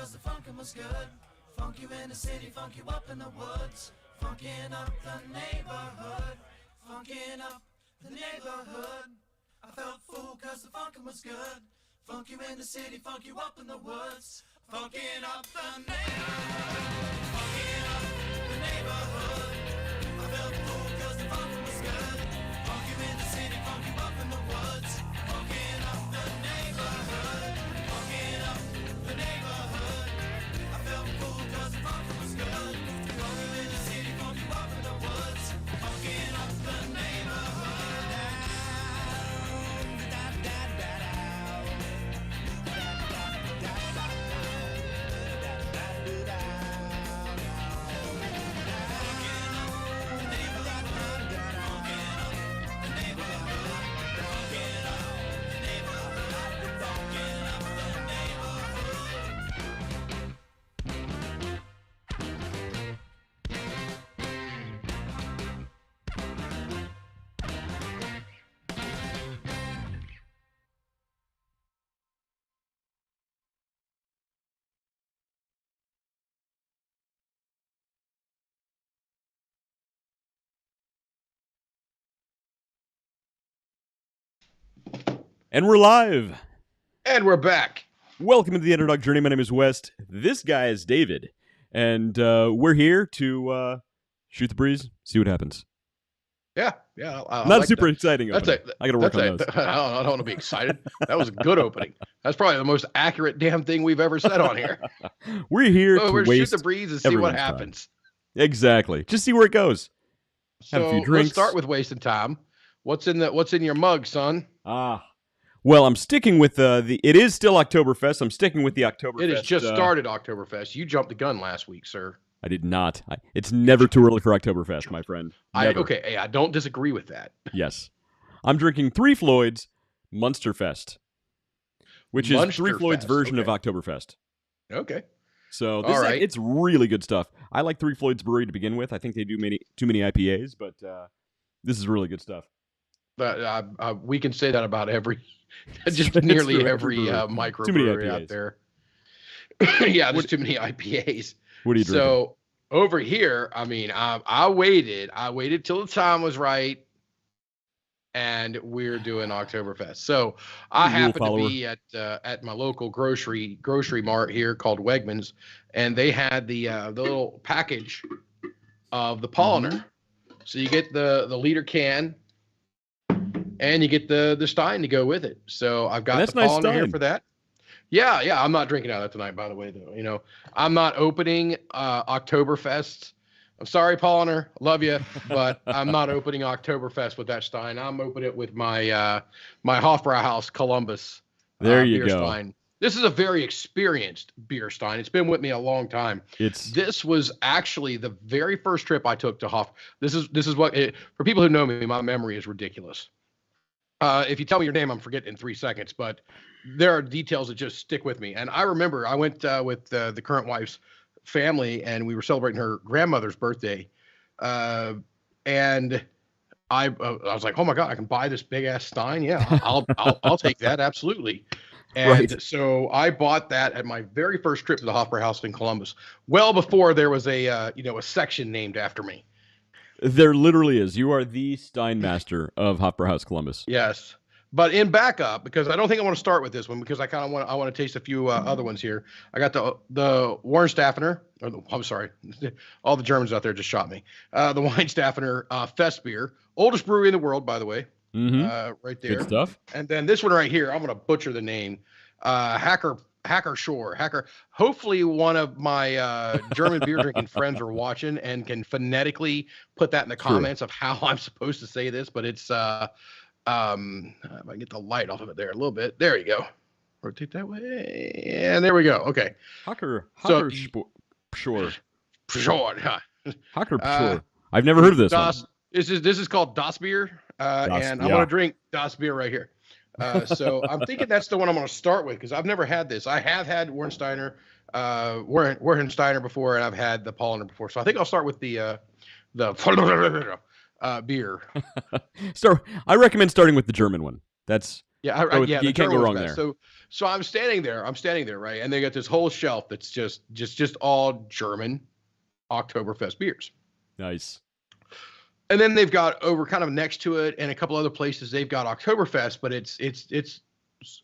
cause the funkin' was good. Funk you in the city, funk you up in the woods. Funkin' up the neighborhood. Funkin' up the neighborhood. I felt fool cause the funkin' was good. Funk you in the city, funk you up in the woods. Funkin' up the neighborhood. Funkin' up the neighborhood. I felt fool cause the funkin' was good. Funk you in the city, funk you up in the woods. Funkin' up the neighborhood. Funkin' up the neighborhood. I felt fool cause the funkin' was good. Funk you in the city, funk you up in the woods. Funkin' up the neighborhood. And we're live. And we're back. Welcome to the Underdog Journey. My name is West. This guy is David. And we're here to shoot the breeze, see what happens. Yeah. I Not like super that. exciting opening. I got to work on those. I don't want to be excited. That was a good opening. That's probably the most accurate damn thing we've ever said on here. We're here to we're waste shoot the breeze and see what happens. Time. Exactly. Just see where it goes. Have a few drinks. Let's start with wasting time. What's in your mug, son? Well, I'm sticking with it is still Oktoberfest. I'm sticking with the Oktoberfest. It has just started Oktoberfest. You jumped the gun last week, sir. I did not. It's never too early for Oktoberfest, my friend. Okay, I don't disagree with that. Yes. I'm drinking Three Floyd's Munsterfest, which is Three Floyd's version of Oktoberfest. Okay. So this it's really good stuff. I like Three Floyd's Brewery to begin with. I think they do too many IPAs, but this is really good stuff. But we can say that about nearly every microbrewery out there. Yeah, there's too many IPAs. What are you drinking? So over here, I mean, I waited till the time was right, and we're doing Oktoberfest. So I happen to be at my local grocery mart here called Wegmans, and they had the little package of the Polliner. Mm-hmm. So you get the liter can, and you get the Stein to go with it. So I've got the Polliner here for that. Yeah. I'm not drinking out of that tonight, by the way, though. You know, I'm not opening Oktoberfest. I'm sorry, Polliner. Love you, but I'm not opening Oktoberfest with that Stein. I'm opening it with my my Hofbrauhaus Columbus there you beer go. Stein. This is a very experienced beer Stein. It's been with me a long time. This was actually the very first trip I took to Hof. This is what for people who know me, my memory is ridiculous. If you tell me your name, I'm forgetting in 3 seconds, but there are details that just stick with me. And I remember I went with the current wife's family, and we were celebrating her grandmother's birthday. And I was like, oh my God, I can buy this big ass Stein. Yeah, I'll take that. Absolutely. And so I bought that at my very first trip to the Hofbrauhaus in Columbus, well before there was a section named after me. There literally is. You are the Stein master of Hofbrauhaus Columbus. Yes. But in backup, because I don't think I want to start with this one, because I want to taste a few other ones here. I got the Warnstaffener. I'm sorry, all the Germans out there just shot me. The Weinstaffener Fest beer, oldest brewery in the world, by the way. Mm-hmm. Right there. Good stuff. And then this one right here, I'm gonna butcher the name. Hacker Shore. Hopefully one of my German beer drinking friends are watching and can phonetically put that in the comments of how I'm supposed to say this. But it's if I get the light off of it there a little bit. There you go. Rotate that way. And there we go. Okay. Hacker Shore. Shore. Hacker Shore. I've never heard of this one. This is called Das Beer. And I'm going to drink Das Beer right here. So I'm thinking that's the one I'm going to start with, because I've never had this. I have had Warnsteiner before, and I've had the Polliner before. So I think I'll start with the beer. I recommend starting with the German one. That's Yeah, So yeah. you can't go wrong there. So I'm standing there, right, and they got this whole shelf that's just all German Oktoberfest beers. Nice. And then they've got over kind of next to it, and a couple other places they've got Oktoberfest, but it's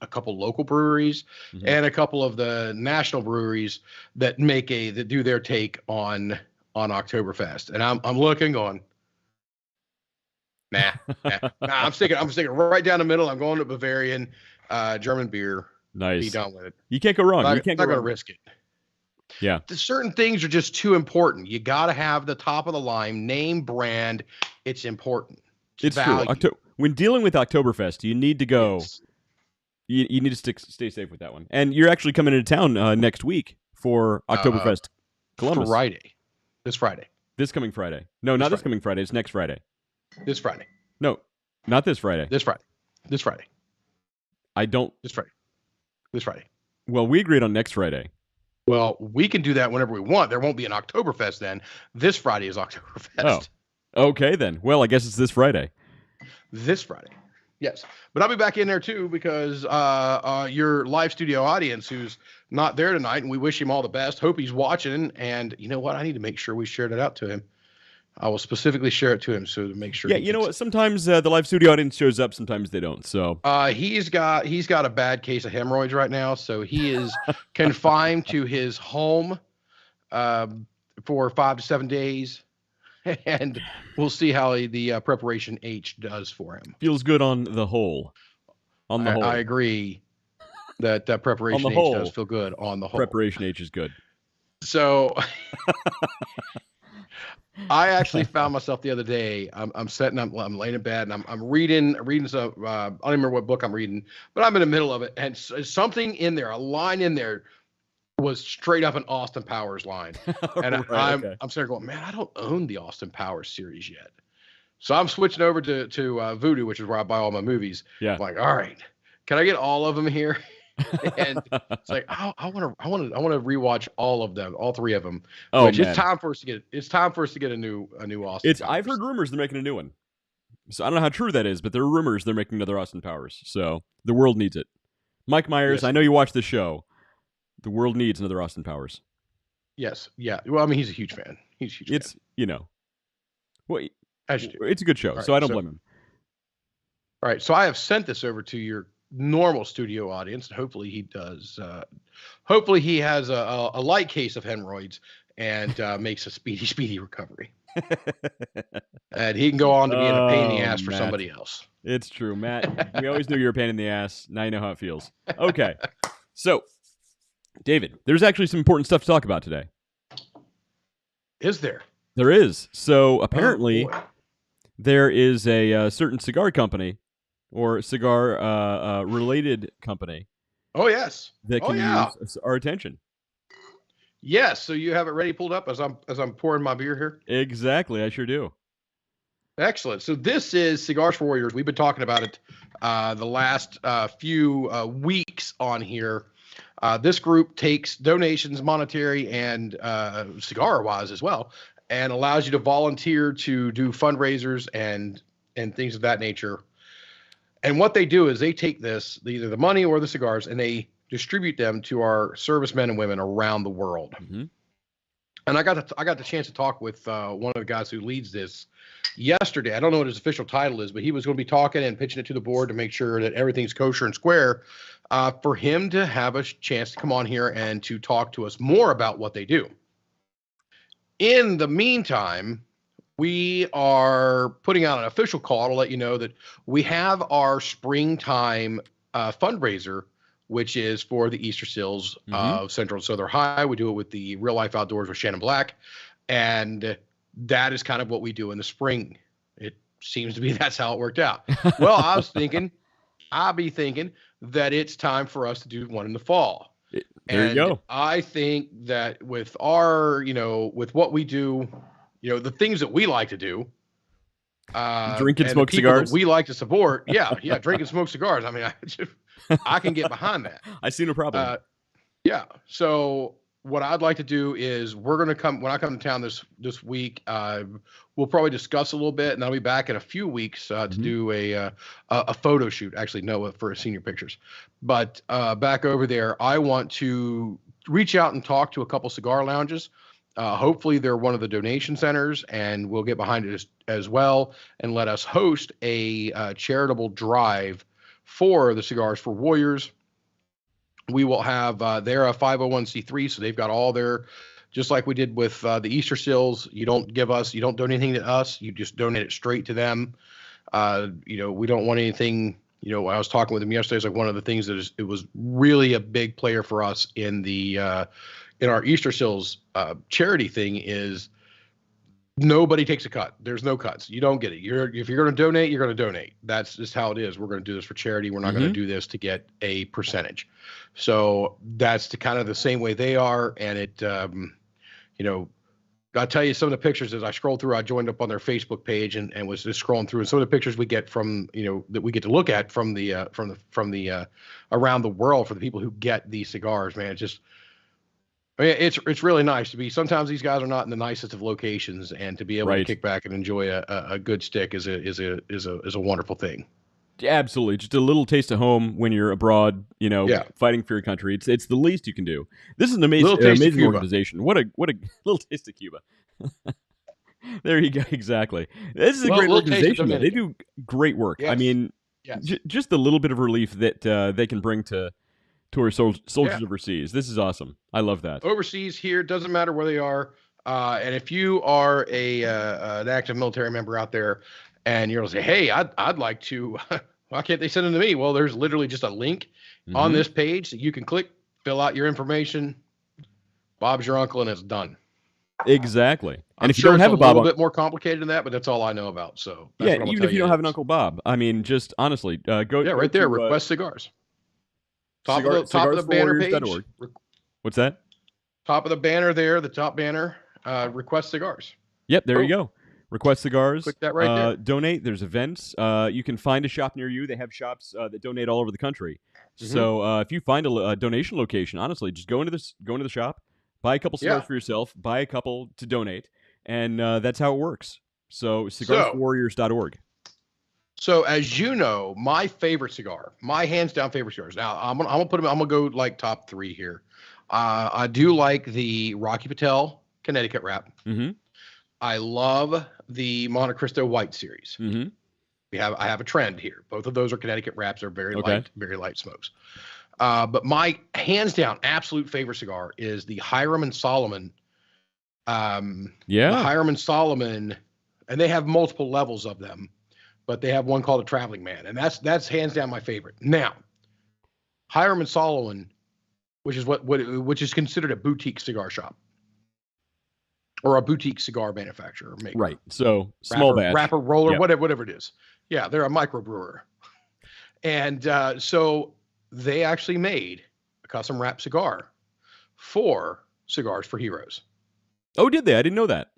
a couple local breweries and a couple of the national breweries that do their take on Oktoberfest. And I'm looking, going, nah. I'm sticking right down the middle. I'm going to Bavarian, German beer. Nice. Be done with it. You can't go wrong. You can't go wrong. Not gonna risk it. Yeah. Certain things are just too important. You got to have the top of the line name brand. It's important. It's true. When dealing with Oktoberfest, you need to go. You need to stay safe with that one. And you're actually coming into town next week for Oktoberfest Columbus. This Friday. This coming Friday. No, not this coming Friday. It's next Friday. This Friday. No, not this Friday. This Friday. I don't. This Friday. Well, we agreed on next Friday. Well, we can do that whenever we want. There won't be an Oktoberfest then. This Friday is Oktoberfest. Oh, okay then. Well, I guess it's this Friday. This Friday. Yes. But I'll be back in there too because your live studio audience who's not there tonight, and we wish him all the best. Hope he's watching. And you know what? I need to make sure we shared it out to him. I will specifically share it to him so to make sure. Yeah, you know what? Sometimes the live studio audience shows up, sometimes they don't. So he's got a bad case of hemorrhoids right now, so he is confined to his home for 5 to 7 days, and we'll see how the preparation H does for him. Feels good on the whole. I agree that preparation H does feel good on the whole. Preparation H is good. So. I actually found myself the other day. I'm laying in bed and I'm reading some. I don't remember what book I'm reading, but I'm in the middle of it, and something in there, a line in there, was straight up an Austin Powers line, and I'm sitting there going, man, I don't own the Austin Powers series yet, so I'm switching over to Voodoo, which is where I buy all my movies. Yeah, I'm like, all right, can I get all of them here? And it's like I want to rewatch all of them, all 3 of them. Oh, which man. It's time for us to get a new Austin Powers. I've heard rumors they're making a new one, so I don't know how true that is, but there are rumors they're making another Austin Powers. So the world needs it. Mike Myers, yes. I know you watch the show. The world needs another Austin Powers. Yes, yeah. Well, I mean, he's a huge fan. It's well, as you do. It's a good show, so I don't blame him. All right, so I have sent this over to your normal studio audience, and hopefully he does. Hopefully he has a light case of hemorrhoids and makes a speedy recovery, and he can go on to being a pain in the ass for somebody else. It's true, Matt. We always knew you were a pain in the ass. Now you know how it feels. Okay, so David, there's actually some important stuff to talk about today. Is there? There is. So apparently, there is a certain cigar company. Or cigar related company. Oh yes. That can use our attention. Yes. So you have it ready pulled up as I'm pouring my beer here? Exactly. I sure do. Excellent. So this is Cigars for Warriors. We've been talking about it the last few weeks on here. This group takes donations, monetary and cigar wise as well, and allows you to volunteer to do fundraisers and things of that nature. And what they do is they take either the money or the cigars, and they distribute them to our servicemen and women around the world. Mm-hmm. And I got the chance to talk with one of the guys who leads this yesterday. I don't know what his official title is, but he was going to be talking and pitching it to the board to make sure that everything's kosher and square for him to have a chance to come on here and to talk to us more about what they do. In the meantime, we are putting out an official call to let you know that we have our springtime fundraiser, which is for the Easter Seals of Central and Southern High. We do it with the Real Life Outdoors with Shannon Black. And that is kind of what we do in the spring. It seems to be that's how it worked out. Well, I'll be thinking that it's time for us to do one in the fall. There you go. I think that with our, with what we do, the things that we like to do, drink and smoke cigars. We like to support. Yeah. Drink and smoke cigars. I mean, I can get behind that. I see no problem. Yeah. So what I'd like to do is we're going to come when I come to town this week. We'll probably discuss a little bit, and I'll be back in a few weeks to do a photo shoot. Actually, no, for senior pictures. But back over there, I want to reach out and talk to a couple cigar lounges. Hopefully, they're one of the donation centers, and we'll get behind it as well, and let us host a charitable drive for the Cigars for Warriors. We will have, they're a 501c3, so they've got all their, just like we did with the Easter Stills. You don't donate anything to us. You just donate it straight to them. We don't want anything, I was talking with them yesterday. It's like one of the things that it was really a big player for us in in our Easter Stills charity thing is nobody takes a cut. There's no cuts. You don't get it. If you're going to donate, you're going to donate. That's just how it is. We're going to do this for charity. We're not going to do this to get a percentage. So that's kind of the same way they are. And it, I'll tell you some of the pictures as I scrolled through. I joined up on their Facebook page and was just scrolling through, and some of the pictures we get from, that we get to look at from the around the world for the people who get these cigars, man. It's really nice to be. Sometimes these guys are not in the nicest of locations, and to be able to kick back and enjoy a good stick is a wonderful thing. Absolutely, just a little taste of home when you're abroad, fighting for your country. It's the least you can do. This is an amazing organization. What a little taste of Cuba. There you go. Exactly. This is a great organization. They do great work. Yes. I mean, just a little bit of relief that they can bring to our soldiers overseas. This is awesome. I love that. Overseas, here, doesn't matter where they are. And if you are an active military member out there and you're going to say, hey, I'd like to, why can't they send them to me? Well, there's literally just a link on this page that you can click, fill out your information. Bob's your uncle, and it's done. Exactly. And if you don't have a Bob, a little bit more complicated than that, but that's all I know about. So even if you don't have an Uncle Bob, I mean, just honestly, go right there. Request cigars. Top of the banner page. What's that? Top of the banner there, the top banner, request cigars. Yep, there you go. Request cigars. Click that right there. Donate. There's events. You can find a shop near you. They have shops that donate all over the country. So if you find a donation location, honestly, just go into the shop, buy a couple cigars for yourself, buy a couple to donate, and that's how it works. So cigarsforwarriors.org. So as you know, my favorite cigar, my hands down favorite cigars. Now I'm gonna put them. I'm gonna go like top 3 here. I do like the Rocky Patel Connecticut wrap. I love the Monte Cristo White series. I have a trend here. Both of those are Connecticut wraps. They're very light smokes. But my hands down absolute favorite cigar is the Hiram and Solomon. The Hiram and Solomon, and they have multiple levels of them. But they have one called a Traveling Man, and that's hands down my favorite. Now, Hiram and Solomon, which is considered a boutique cigar shop or a boutique cigar manufacturer, or maker. Right. So small batch, wrapper, roller, whatever it is. Yeah, they're a microbrewer, and so they actually made a custom wrap cigar for Cigars for Heroes. Oh, did they? I didn't know that.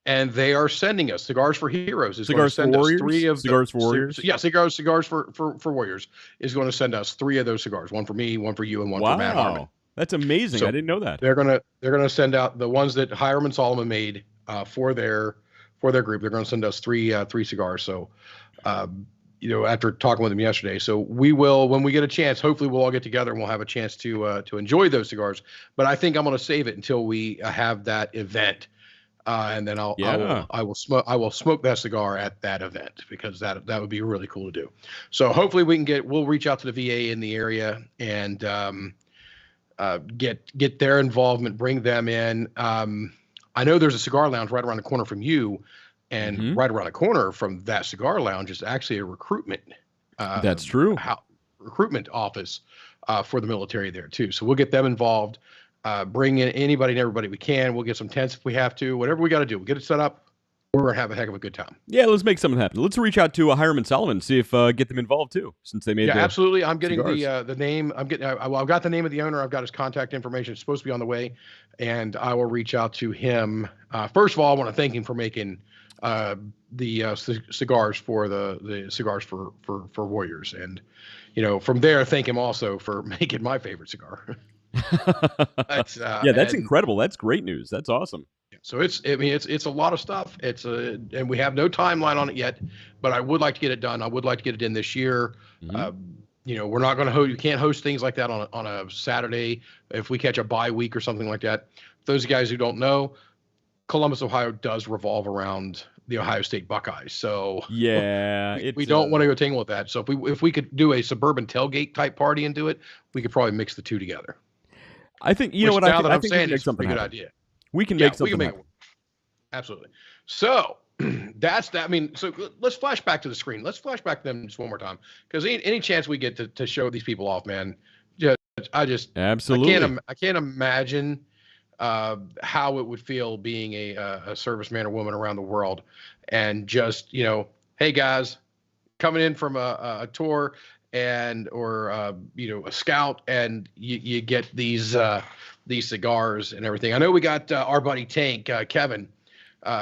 And they are sending us Cigars for Heroes. Cigars for Warriors? 3 of Cigars for Warriors? Yeah, Cigars for Warriors is going to send us 3 of those cigars. One for me, one for you, and one for Matt Harmon. That's amazing. So I didn't know that. They're gonna send out the ones that Hiram and Solomon made for their group. They're going to send us 3 cigars. So after talking with them yesterday, so we will, when we get a chance, hopefully we'll all get together and we'll have a chance to enjoy those cigars. But I think I'm going to save it until we have that event. And then I will smoke that cigar at that event, because that would be really cool to do. So hopefully we'll reach out to the VA in the area and get their involvement, bring them in. I know there's a cigar lounge right around the corner from you, and right around the corner from that cigar lounge is actually a recruitment. That's true. Recruitment office for the military there too. So we'll get them involved. Bring in anybody and everybody we can. We'll get some tents if we have to. Whatever we got to do, we'll get it set up. We're gonna have a heck of a good time. Yeah, let's make something happen. Let's reach out to Hiram and Solomon, see if get them involved too, since they made. Yeah, absolutely. I'm getting the name. I've got the name of the owner. I've got his contact information. It's supposed to be on the way, and I will reach out to him. First of all, I want to thank him for making the cigars for the Cigars for Warriors, and from there, thank him also for making my favorite cigar. That's incredible. That's great news. That's awesome. So it's a lot of stuff. And we have no timeline on it yet, but I would like to get it done. I would like to get it in this year. Mm-hmm. We're not going to you can't host things like that on a Saturday if we catch a bye week or something like that. Those guys who don't know, Columbus, Ohio does revolve around the Ohio State Buckeyes. So yeah, we don't want to go tangle with that. So if we could do a suburban tailgate type party and do it, we could probably mix the two together. I think you know what I think saying it's a pretty good idea. We can make something happen. Absolutely. So that's that. I mean, so let's flash back to the screen. Let's flash back to them just one more time, because any chance we get to show these people off, man, absolutely. I can't imagine how it would feel being a serviceman or woman around the world, and just hey guys, coming in from a tour or a scout, and you get these cigars and everything. I know we got our buddy Tank Kevin.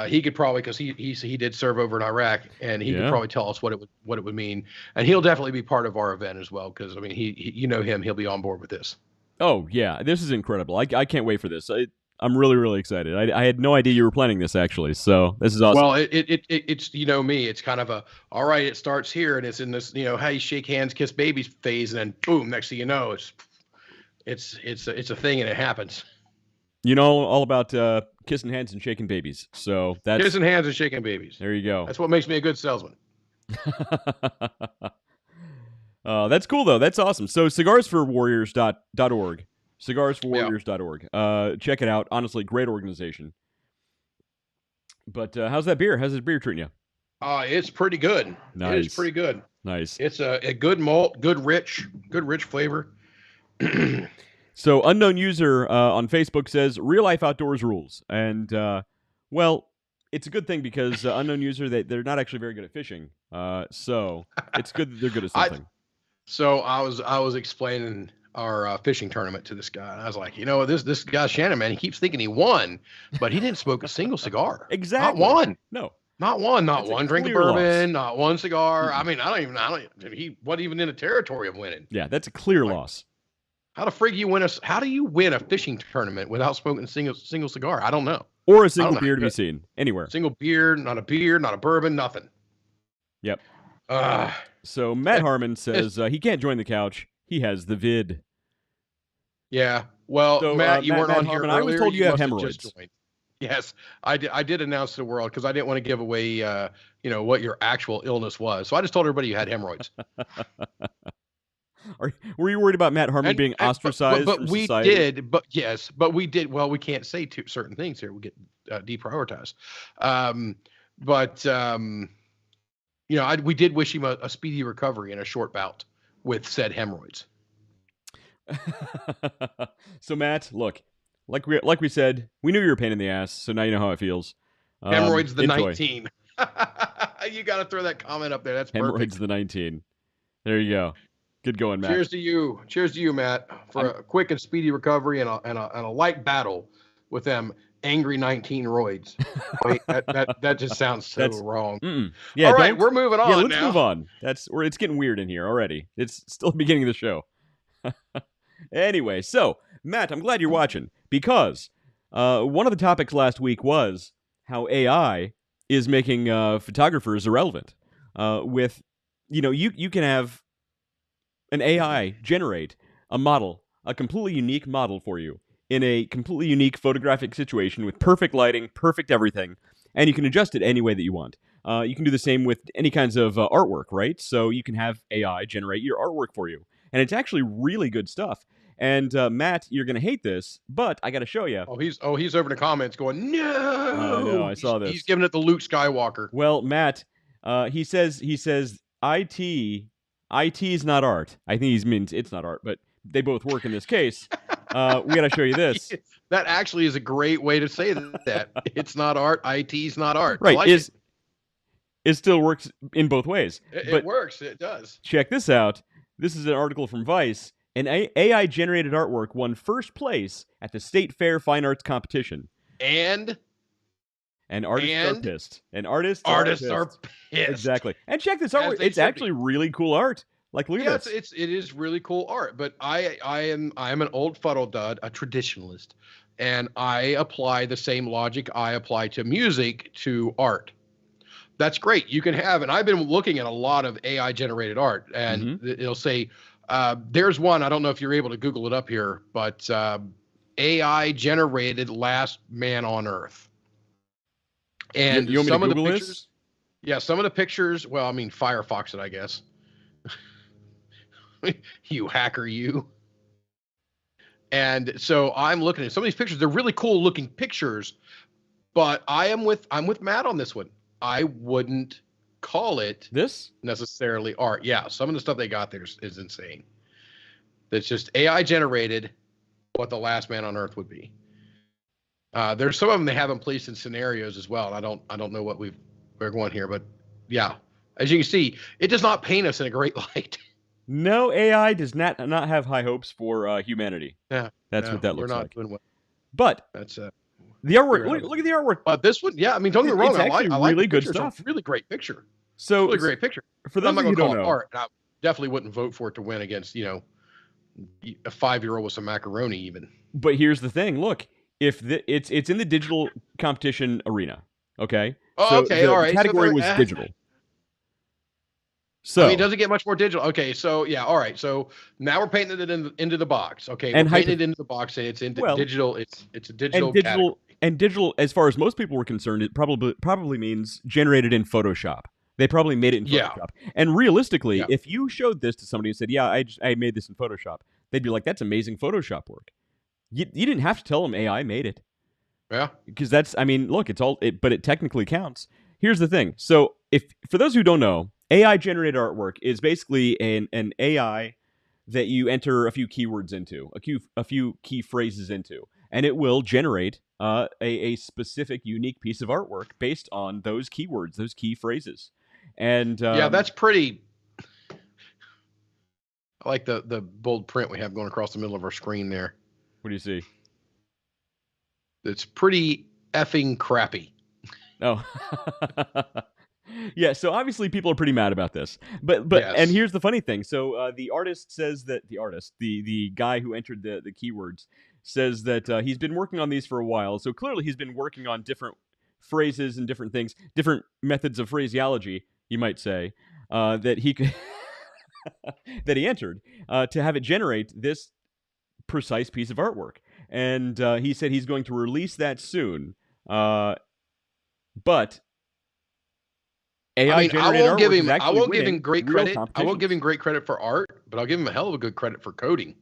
He could probably, because he did serve over in Iraq, and he could probably tell us what it would mean, and he'll definitely be part of our event as well, because I mean he him, he'll be on board with this. Oh yeah, this is incredible. I can't wait for this. I'm really, really excited. I had no idea you were planning this, actually, so this is awesome. Well, it's me. It's kind of all right, it starts here, and it's in this, hey, shake hands, kiss babies phase, and then boom, next thing you know, it's a thing, and it happens. You know all about kissing hands and shaking babies, so that's... Kissing hands and shaking babies. There you go. That's what makes me a good salesman. That's cool, though. That's awesome. So cigarsforwarriors.org. Cigarsforwarriors.org. Check it out. Honestly, great organization. But how's that beer? How's this beer treating you? It's pretty good. Nice. It is pretty good. Nice. It's a good malt, good rich flavor. So unknown user on Facebook says real life outdoors rules, and well, it's a good thing, because unknown user, they're not actually very good at fishing. So it's good that they're good at something. So I was explaining our fishing tournament to this guy, and I was like, this guy Shannon, man, he keeps thinking he won, but he didn't smoke a single cigar. Exactly. Not one. No. Not one. Not one drink of bourbon. Not one cigar. I mean, he wasn't even in the territory of winning. Yeah, that's a clear loss. How the frig how do you win a fishing tournament without smoking a single cigar? I don't know. Or a single beer to be seen anywhere. Single beer, not a bourbon, nothing. Yep. So Matt Harmon says he can't join the couch. He has the vid. Yeah. Well, so, Matt, you weren't on here earlier. I was told you have hemorrhoids. Yes, I did announce to the world, because I didn't want to give away, what your actual illness was. So I just told everybody you had hemorrhoids. Were you worried about Matt Harmon being ostracized from society? But we did. Well, we can't say certain things here. We get deprioritized. We did wish him a speedy recovery in a short bout with said hemorrhoids. So Matt, look, like we said, we knew you were a pain in the ass, so now you know how it feels. Hemorrhoids the enjoy. 19. You got to throw that comment up there. That's hemorrhoids perfect. The 19. There you go. Good going, Matt. Cheers to you, Matt, for a quick and speedy recovery and a light battle with them angry 19 roids. Wait, that just sounds so wrong. Yeah. All right, we're moving on. Yeah, let's move on. It's getting weird in here already. It's still the beginning of the show. Anyway, so Matt, I'm glad you're watching, because one of the topics last week was how AI is making photographers irrelevant. You can have an AI generate a model, a completely unique model for you in a completely unique photographic situation with perfect lighting, perfect everything, and you can adjust it any way that you want. You can do the same with any kinds of artwork, right? So you can have AI generate your artwork for you, and it's actually really good stuff. And Matt, you're gonna hate this, but I got to show you. He's over in the comments going, no. No, I saw this. He's giving it the Luke Skywalker. Well, Matt, he says IT is not art. I think he means it's not art, but they both work in this case. We got to show you this. That actually is a great way to say that. It's not art. IT's not art. Right. Like it still works in both ways. It works. It does. Check this out. This is an article from Vice. An AI-generated artwork won first place at the State Fair Fine Arts Competition. And artists are pissed. And artists are pissed. Exactly. And check this artwork. It's actually really cool art. Like, look at this. It is really cool art. But I am an old fuddle dud, a traditionalist, and I apply the same logic I apply to music to art. That's great. You can have, and I've been looking at a lot of AI generated art, and it'll say, there's one, I don't know if you're able to Google it up here, but AI generated Last Man on Earth. And you want me to Google pictures, this? Yeah, some of the pictures, well, I mean, Firefox it, I guess. You hacker, you. And so I'm looking at some of these pictures. They're really cool looking pictures, but I'm with Matt on this one. I wouldn't call it this necessarily art. Yeah, some of the stuff they got there is insane. That's just AI generated what the Last Man on Earth would be. There's some of them they haven't placed in scenarios as well. I don't know what we're going here, but yeah, as you can see, it does not paint us in a great light. No, AI does not have high hopes for humanity. Yeah, that's what that looks like. Doing well. But that's the artwork. Look at the artwork. But this one, yeah, I mean, don't get me wrong. I like really good stuff. It's a really great picture. So really great picture. For those I'm not who going to don't call know, it art. I definitely wouldn't vote for it to win against a 5-year-old with some macaroni even. But here's the thing. Look, if it's in the digital competition arena, okay? Oh, so okay, all right. The category was digital. So I mean, it doesn't get much more digital. Okay, so yeah, all right. So now we're painting it into the box. Okay, and we're painting it into the box, and it's into digital. It's a digital category. And digital, as far as most people were concerned, it probably means generated in Photoshop. They probably made it in Photoshop. Yeah. And realistically, if you showed this to somebody and said, "Yeah, I made this in Photoshop," they'd be like, "That's amazing Photoshop work." You didn't have to tell them AI made it. Yeah. Because look, but it technically counts. Here's the thing. So for those who don't know, AI generated artwork is basically an AI that you enter a few keywords into, a few key phrases into, and it will generate a specific, unique piece of artwork based on those keywords, those key phrases. And that's pretty. I like the bold print we have going across the middle of our screen there. What do you see? It's pretty effing crappy. Oh. Yeah, so obviously people are pretty mad about this. But yes. And here's the funny thing. So the artist says that the guy who entered the keywords says that he's been working on these for a while. So clearly he's been working on different phrases and different things, different methods of phraseology, you might say, that he could that he entered to have it generate this precise piece of artwork. And he said he's going to release that soon. But AI I won't give him great credit. I won't give him great credit for art, but I'll give him a hell of a good credit for coding.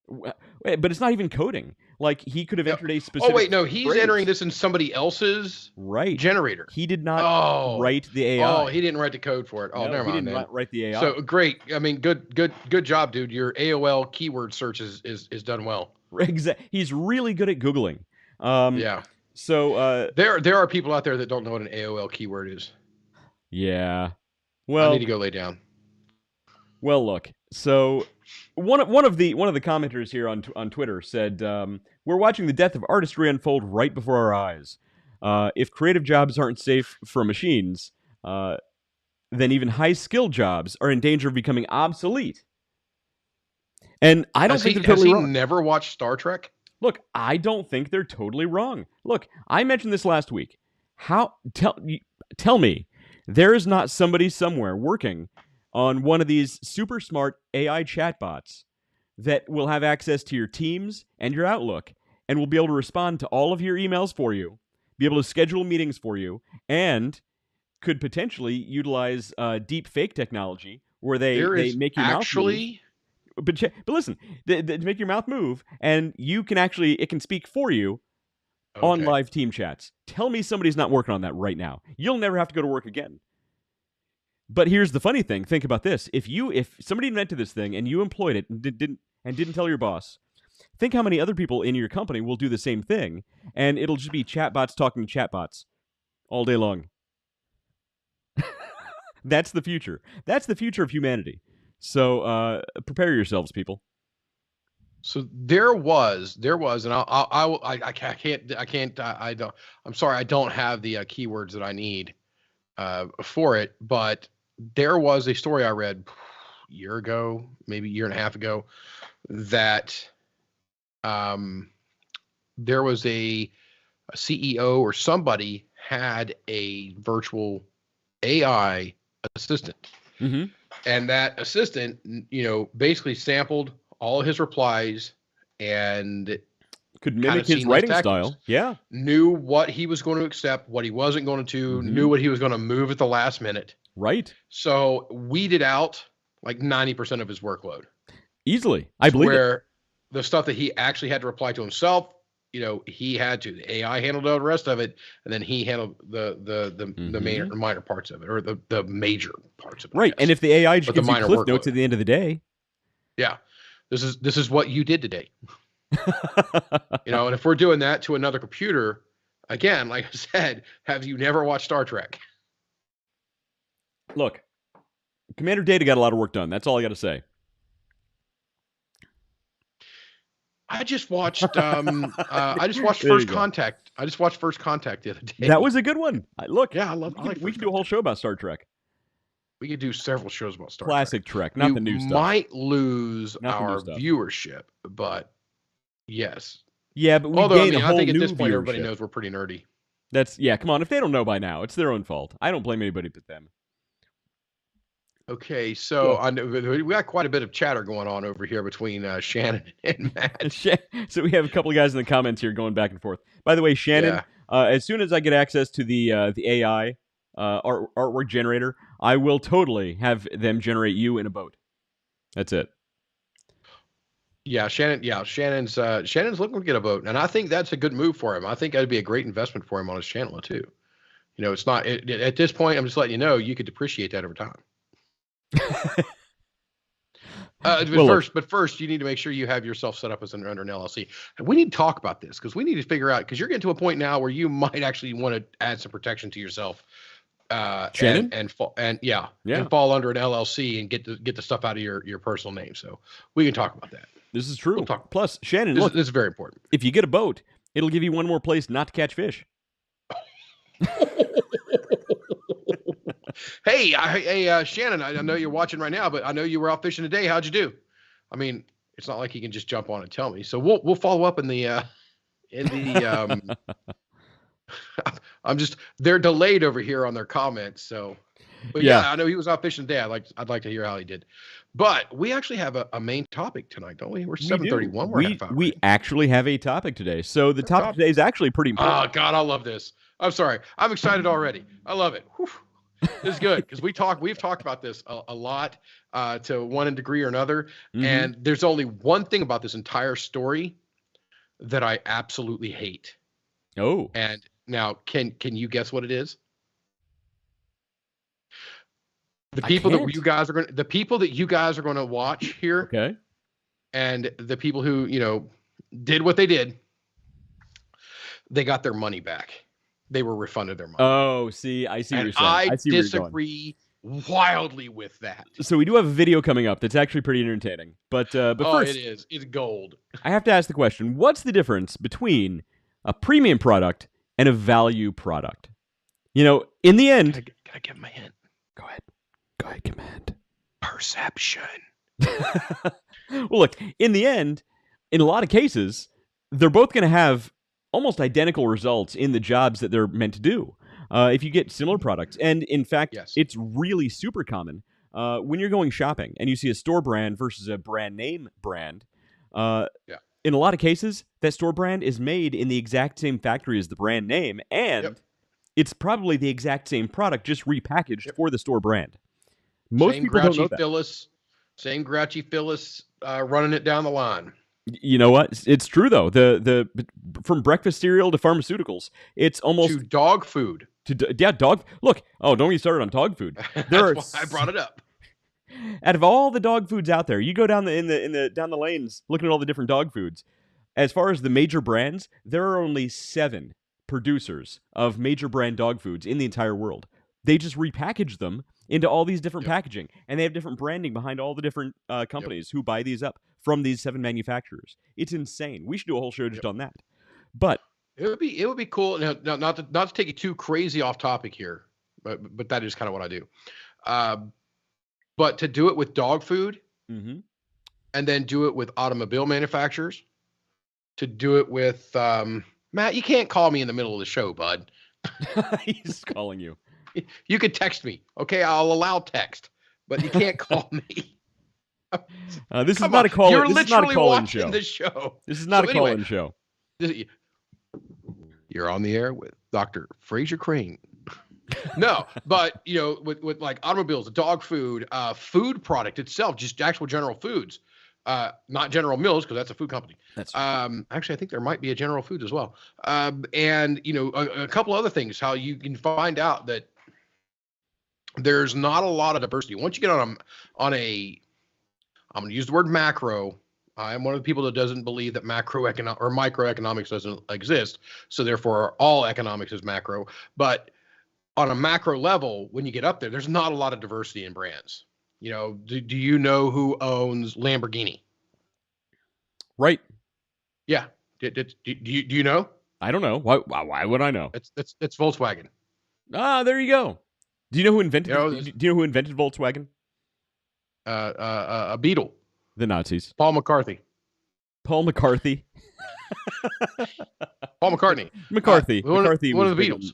But it's not even coding. Like, he could have entered a specific. Oh wait, no, he's entering this in somebody else's generator. He did not write the AI. Oh, he didn't write the code for it. Oh, no, never mind. He didn't write the AI. So great. I mean, good job, dude. Your AOL keyword search is done well. Exactly. He's really good at Googling. Yeah. So there are people out there that don't know what an AOL keyword is. Yeah. Well, I need to go lay down. Well, look. So one of the commenters here on Twitter said, "We're watching the death of artistry unfold right before our eyes. If creative jobs aren't safe for machines, then even high-skilled jobs are in danger of becoming obsolete." And I don't think they're totally wrong. Has he never watched Star Trek? Look, I don't think they're totally wrong. Look, I mentioned this last week. Tell me, there is not somebody somewhere working on one of these super smart AI chatbots that will have access to your Teams and your Outlook and will be able to respond to all of your emails for you, be able to schedule meetings for you, and could potentially utilize deep fake technology where they make your mouth move. But listen, to make your mouth move, and it can speak for you on live team chats. Tell me somebody's not working on that right now. You'll never have to go to work again. But here's the funny thing. Think about this. If somebody invented this thing and you employed it and didn't tell your boss, think how many other people in your company will do the same thing, and it'll just be chatbots talking to chatbots all day long. That's the future. That's the future of humanity. So prepare yourselves, people. So there was, and I can't. I'm sorry, I don't have the keywords that I need for it. But there was a story I read year ago, maybe a year and a half ago, that there was a CEO or somebody had a virtual AI assistant. Mm-hmm. And that assistant, basically sampled all of his replies and could mimic his writing style. Yeah. Knew what he was going to accept, what he wasn't going to, knew what he was going to move at the last minute. Right. So weeded out like 90% of his workload. Easily. I believe where the stuff that he actually had to reply to himself, he had to. The AI handled all the rest of it, and then he handled the minor parts of it, or the major parts of it. Right. And if the AI just gives you cliff notes at the end of the day. Yeah. This is what you did today. And if we're doing that to another computer, again, like I said, have you never watched Star Trek? Look, Commander Data got a lot of work done. That's all I got to say. I just watched First Contact. I just watched First Contact the other day. That was a good one. Look, yeah, we can do a whole show about Star Trek. We could do several shows about Star Classic Trek, not the new stuff. Might lose our viewership, but yes. Yeah, but I think at this point everybody knows we're pretty nerdy. Come on, if they don't know by now, it's their own fault. I don't blame anybody but them. Okay, so we got quite a bit of chatter going on over here between Shannon and Matt. So we have a couple of guys in the comments here going back and forth. By the way, Shannon, as soon as I get access to the AI artwork generator, I will totally have them generate you in a boat. That's it. Yeah, Shannon's looking to get a boat, and I think that's a good move for him. I think that'd be a great investment for him on his channel too. It's not at this point. I'm just letting you know you could depreciate that over time. But first, you need to make sure you have yourself set up as under an LLC. And we need to talk about this because we need to figure out, because you're getting to a point now where you might actually want to add some protection to yourself, Shannon, and fall under an LLC and get the stuff out of your personal name. So we can talk about that. This is true. Plus, Shannon, look, this is very important. If you get a boat, it'll give you one more place not to catch fish. Hey, Shannon, I know you're watching right now, but I know you were out fishing today. How'd you do? I mean, it's not like you can just jump on and tell me. So we'll follow up in the they're delayed over here on their comments. So, but yeah, I know he was out fishing today. I'd like to hear how he did. But we actually have a main topic tonight, don't we? We're 7:31. We actually have a topic today. So the topic today is actually pretty important. Oh God, I love this. I'm sorry, I'm excited already. I love it. Whew. This is good because we've talked about this a lot to one degree or another, and there's only one thing about this entire story that I absolutely hate. Oh, and now can you guess what it is? The people that you guys are going to watch here, okay, and the people who did what they did, they got their money back. They were refunded their money. Oh, see, I see what you're saying. I see disagree wildly with that. So we do have a video coming up that's actually pretty entertaining. But first, it is. It's gold. I have to ask the question: what's the difference between a premium product and a value product? In the end, can I give my hint? Go ahead, give my hint. Perception. Well, look, in the end, in a lot of cases, they're both going to have almost identical results in the jobs that they're meant to do. If you get similar products, and in fact, It's really super common when you're going shopping and you see a store brand versus a brand name brand. In a lot of cases, that store brand is made in the exact same factory as the brand name, and it's probably the exact same product, just repackaged for the store brand. Most people don't know that. Same grouchy Phyllis running it down the line. You know what? It's true though. The from breakfast cereal to pharmaceuticals, it's almost to dog food. Dog. Look, don't get started on dog food. That's why I brought it up. Out of all the dog foods out there, you go down down the lanes looking at all the different dog foods. As far as the major brands, there are only 7 producers of major brand dog foods in the entire world. They just repackage them into all these different packaging, and they have different branding behind all the different companies who buy these up from these 7 manufacturers. It's insane. We should do a whole show just on that. But it would be cool. Now, not to take you too crazy off topic here, but that is kind of what I do. But to do it with dog food, mm-hmm. and then do it with automobile manufacturers, to do it with Matt, you can't call me in the middle of the show, bud. He's calling you. You could text me. Okay, I'll allow text, but you can't call me. This is not a call. You're this literally is not a call-in watching show. the show. This is not a call-in show. You're on the air with Dr. Fraser Crane. No, but with like automobiles, dog food, food product itself, just actual General Foods, not General Mills, because that's a food company. That's actually, I think there might be a General Foods as well. And a couple other things, how you can find out that there's not a lot of diversity. Once you get on a I'm going to use the word macro. I'm one of the people that doesn't believe that microeconomics doesn't exist. So therefore, all economics is macro. But on a macro level, when you get up there, there's not a lot of diversity in brands. Do you know who owns Lamborghini? Right. Yeah. Do you know? I don't know. Why would I know? It's Volkswagen. Ah, there you go. Do you know who invented? Do you know who invented Volkswagen? A Beetle. The Nazis. Paul McCarthy. Paul McCarthy. Paul McCartney. McCarthy. McCarthy one was of the Beatles.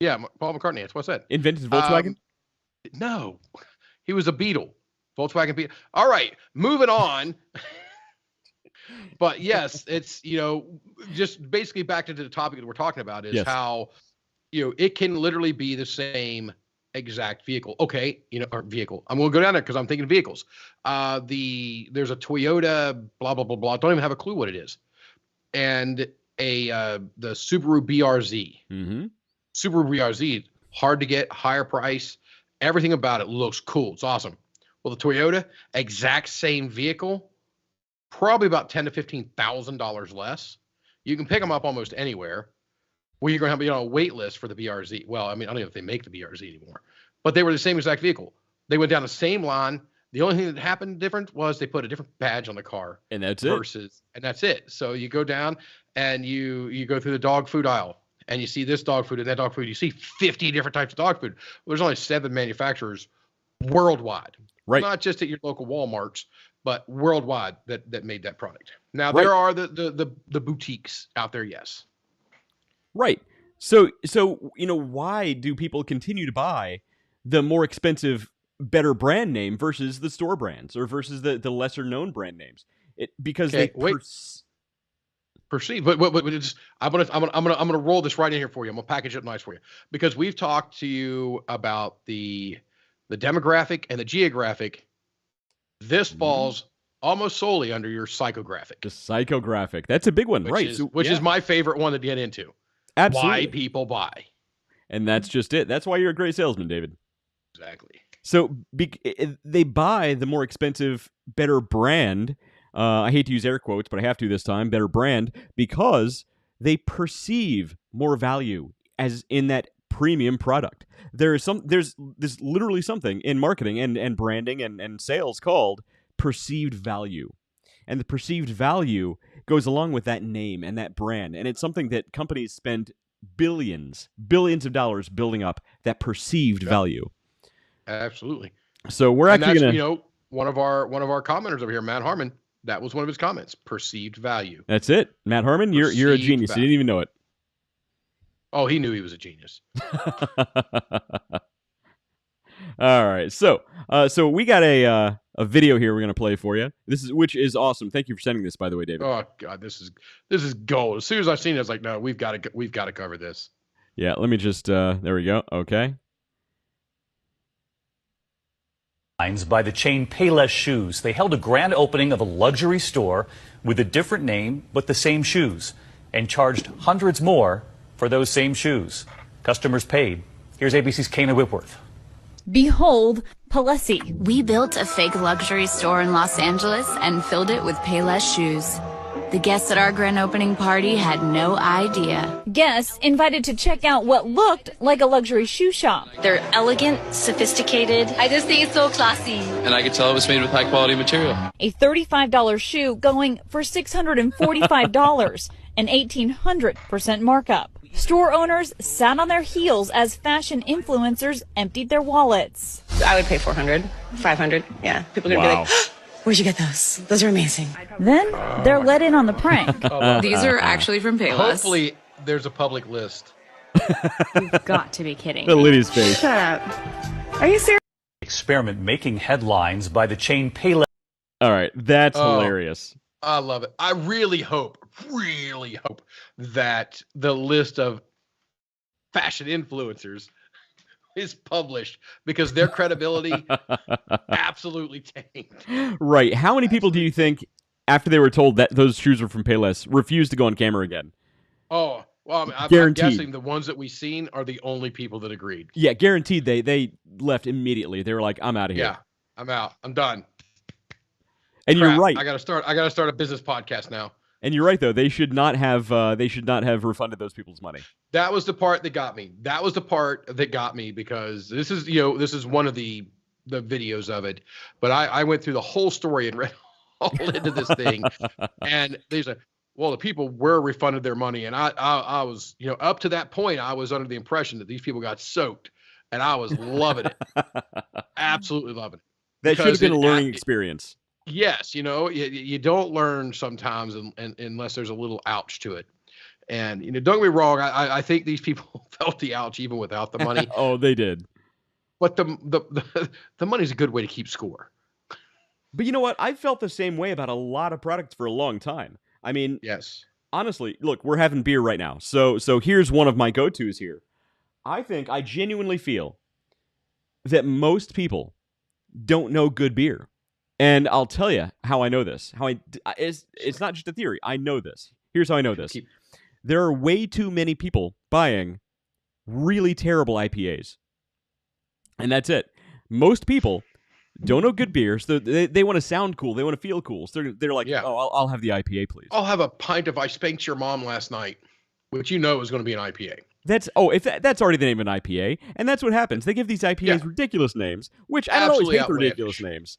Yeah, Paul McCartney. That's what I said. Invented Volkswagen? No, he was a Beetle. Volkswagen Beetle. All right, moving on. But yes, it's just basically back to the topic that we're talking about is how it can literally be the same exact vehicle. Okay, or vehicle. I'm going to go down there because I'm thinking vehicles. There's a Toyota, blah blah blah blah. Don't even have a clue what it is, and the Subaru BRZ. Mm-hmm. Subaru BRZ, hard to get, higher price. Everything about it looks cool. It's awesome. Well, the Toyota, exact same vehicle, probably about $10,000 to $15,000 less. You can pick them up almost anywhere. Where you're going to have on a wait list for the BRZ. Well, I mean, I don't know if they make the BRZ anymore, but they were the same exact vehicle. They went down the same line. The only thing that happened different was they put a different badge on the car. And that's it. So you go down and you go through the dog food aisle and you see this dog food and that dog food. You see 50 different types of dog food. Well, there's only 7 manufacturers worldwide, right? Not just at your local Walmarts, but worldwide that made that product. Now there are the boutiques out there. Yes. Right. So why do people continue to buy the more expensive, better brand name versus the store brands or versus the lesser known brand names? Because they perceive. But it's, I'm gonna roll this right in here for you. I'm gonna package it nice for you because we've talked to you about the demographic and the geographic. This falls almost solely under your psychographic. The psychographic. That's a big one, right? Which is my favorite one to get into. Absolutely. Why people buy. And that's just it. That's why you're a great salesman, David. Exactly. So they buy the more expensive, better brand. I hate to use air quotes, but I have to this time. Better brand because they perceive more value as in that premium product. There's literally something in marketing and branding and sales called perceived value. And the perceived value goes along with that name and that brand. And it's something that companies spend billions of dollars building up, that perceived value. Absolutely. So we're actually going to, one of our commenters over here, Matt Harmon, that was one of his comments, perceived value. That's it. Matt Harmon, you're a genius. Value. You didn't even know it. Oh, he knew he was a genius. All right. So we got a video here we're going to play for you. Which is awesome. Thank you for sending this, by the way, David. Oh God, this is gold. As soon as I seen it, I was like, no, we've got to cover this. Yeah, let me just there we go. Okay. By the chain Payless Shoes. They held a grand opening of a luxury store with a different name but the same shoes and charged hundreds more for those same shoes. Customers paid. Here's ABC's Kana Whitworth. Behold, Palessi. We built a fake luxury store in Los Angeles and filled it with Payless shoes. The guests at our grand opening party had no idea. Guests invited to check out what looked like a luxury shoe shop. They're elegant, sophisticated. I just think it's so classy. And I could tell it was made with high quality material. A $35 shoe going for $645. an 1,800% markup. Store owners sat on their heels as fashion influencers emptied their wallets. I would pay $400, $500. Yeah, people are going to be like, where'd you get those? Those are amazing. Then they're let in on the prank. These are actually from Payless. Hopefully, there's a public list. You've got to be kidding. The Liddy's face. Shut up. Are you serious? Experiment making headlines by the chain Payless. All right, that's hilarious. I love it. I really hope that the list of fashion influencers is published because their credibility absolutely tanked. Right. How many people do you think, after they were told that those shoes were from Payless, refused to go on camera again? Oh, well, I'm guessing the ones that we've seen are the only people that agreed. Yeah, guaranteed. They left immediately. They were like, "I'm out of here." Yeah, I'm out. I'm done. And Crap, you're right. I gotta start a business podcast now. And you're right, though. They should not have refunded those people's money. That was the part that got me. Because this is one of the videos of it. But I went through the whole story and read all into this thing, and they said, well, the people were refunded their money, and I was, up to that point, I was under the impression that these people got soaked, and I was loving it, absolutely loving it. That should have been a learning experience. Yes, you don't learn sometimes unless there's a little ouch to it, and don't get me wrong, I think these people felt the ouch even without the money. Oh, they did. But the money's a good way to keep score. But you know what? I've felt the same way about a lot of products for a long time. I mean, yes. Honestly, look, we're having beer right now. So here's one of my go-tos here. I genuinely feel that most people don't know good beer. And I'll tell you how I know this. It's not just a theory. I know this. Here's how I know this. There are way too many people buying really terrible IPAs. And that's it. Most people don't know good beer, so they want to sound cool. They want to feel cool. So they're like, oh, I'll have the IPA, please. I'll have a pint of I Spanked Your Mom Last Night, which is going to be an IPA. That's already the name of an IPA, and that's what happens. They give these IPAs ridiculous names, which I don't always hate the ridiculous names,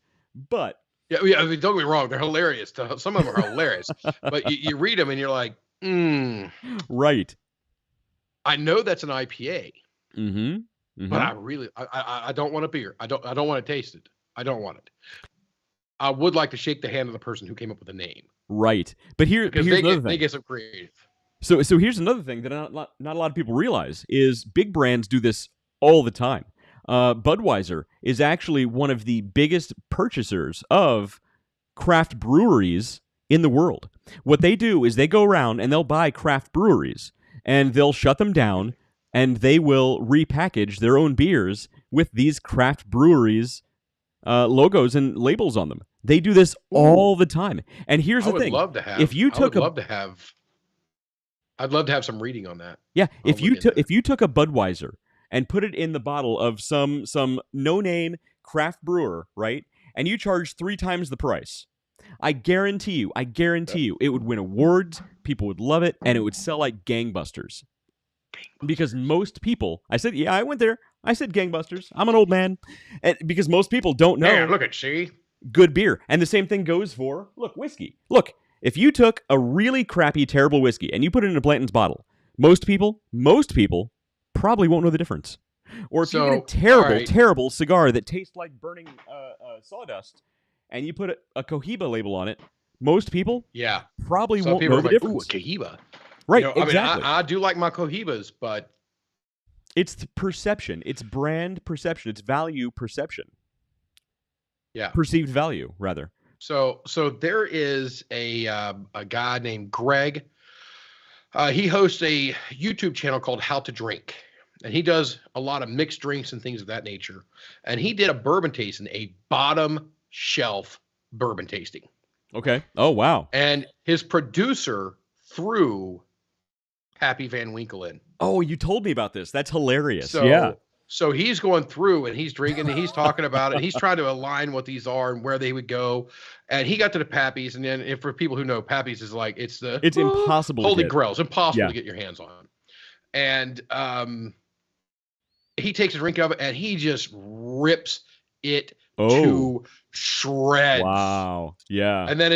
but I mean, don't get me wrong, they're hilarious. Some of them are hilarious, but you read them and you're like, right. I know that's an IPA, but I don't want a beer. I don't want to taste it. I don't want it. I would like to shake the hand of the person who came up with the name. Right, but here's another thing. They get so creative. So here's another thing that not a lot of people realize is big brands do this all the time. Budweiser is actually one of the biggest purchasers of craft breweries in the world. What they do is they go around and they'll buy craft breweries and they'll shut them down and they will repackage their own beers with these craft breweries logos and labels on them. They do this all the time. And here's the thing. I'd love to have some reading on that. Yeah, if you took a Budweiser and put it in the bottle of some no-name craft brewer, right? And you charge 3 times the price, I guarantee you, it would win awards, people would love it, and it would sell like gangbusters. Because most people, I went there. I said gangbusters. I'm an old man. And because most people don't know good beer. And the same thing goes for, whiskey. Look, if you took a really crappy, terrible whiskey and you put it in a Blanton's bottle, most people probably won't know the difference. Or if you get a terrible cigar that tastes like burning sawdust and you put a Cohiba label on it, most people probably won't know the difference. Ooh, Cohiba. Right, exactly. I mean, I do like my Cohibas, but it's the perception. It's brand perception. It's value perception. Yeah. Perceived value, rather. So there is a guy named Greg. He hosts a YouTube channel called How to Drink, and he does a lot of mixed drinks and things of that nature. And he did a bourbon tasting, a bottom shelf bourbon tasting. Okay. Oh, wow. And his producer threw Pappy Van Winkle in. Oh, you told me about this. That's hilarious. So he's going through and he's drinking and he's talking about it. He's trying to align what these are and where they would go. And he got to the Pappies. And then if for people who know, Pappies is like, it's impossible. Holy Grail. It's impossible to get your hands on. And he takes a drink of it and he just rips it to shreds. Wow. Yeah. And then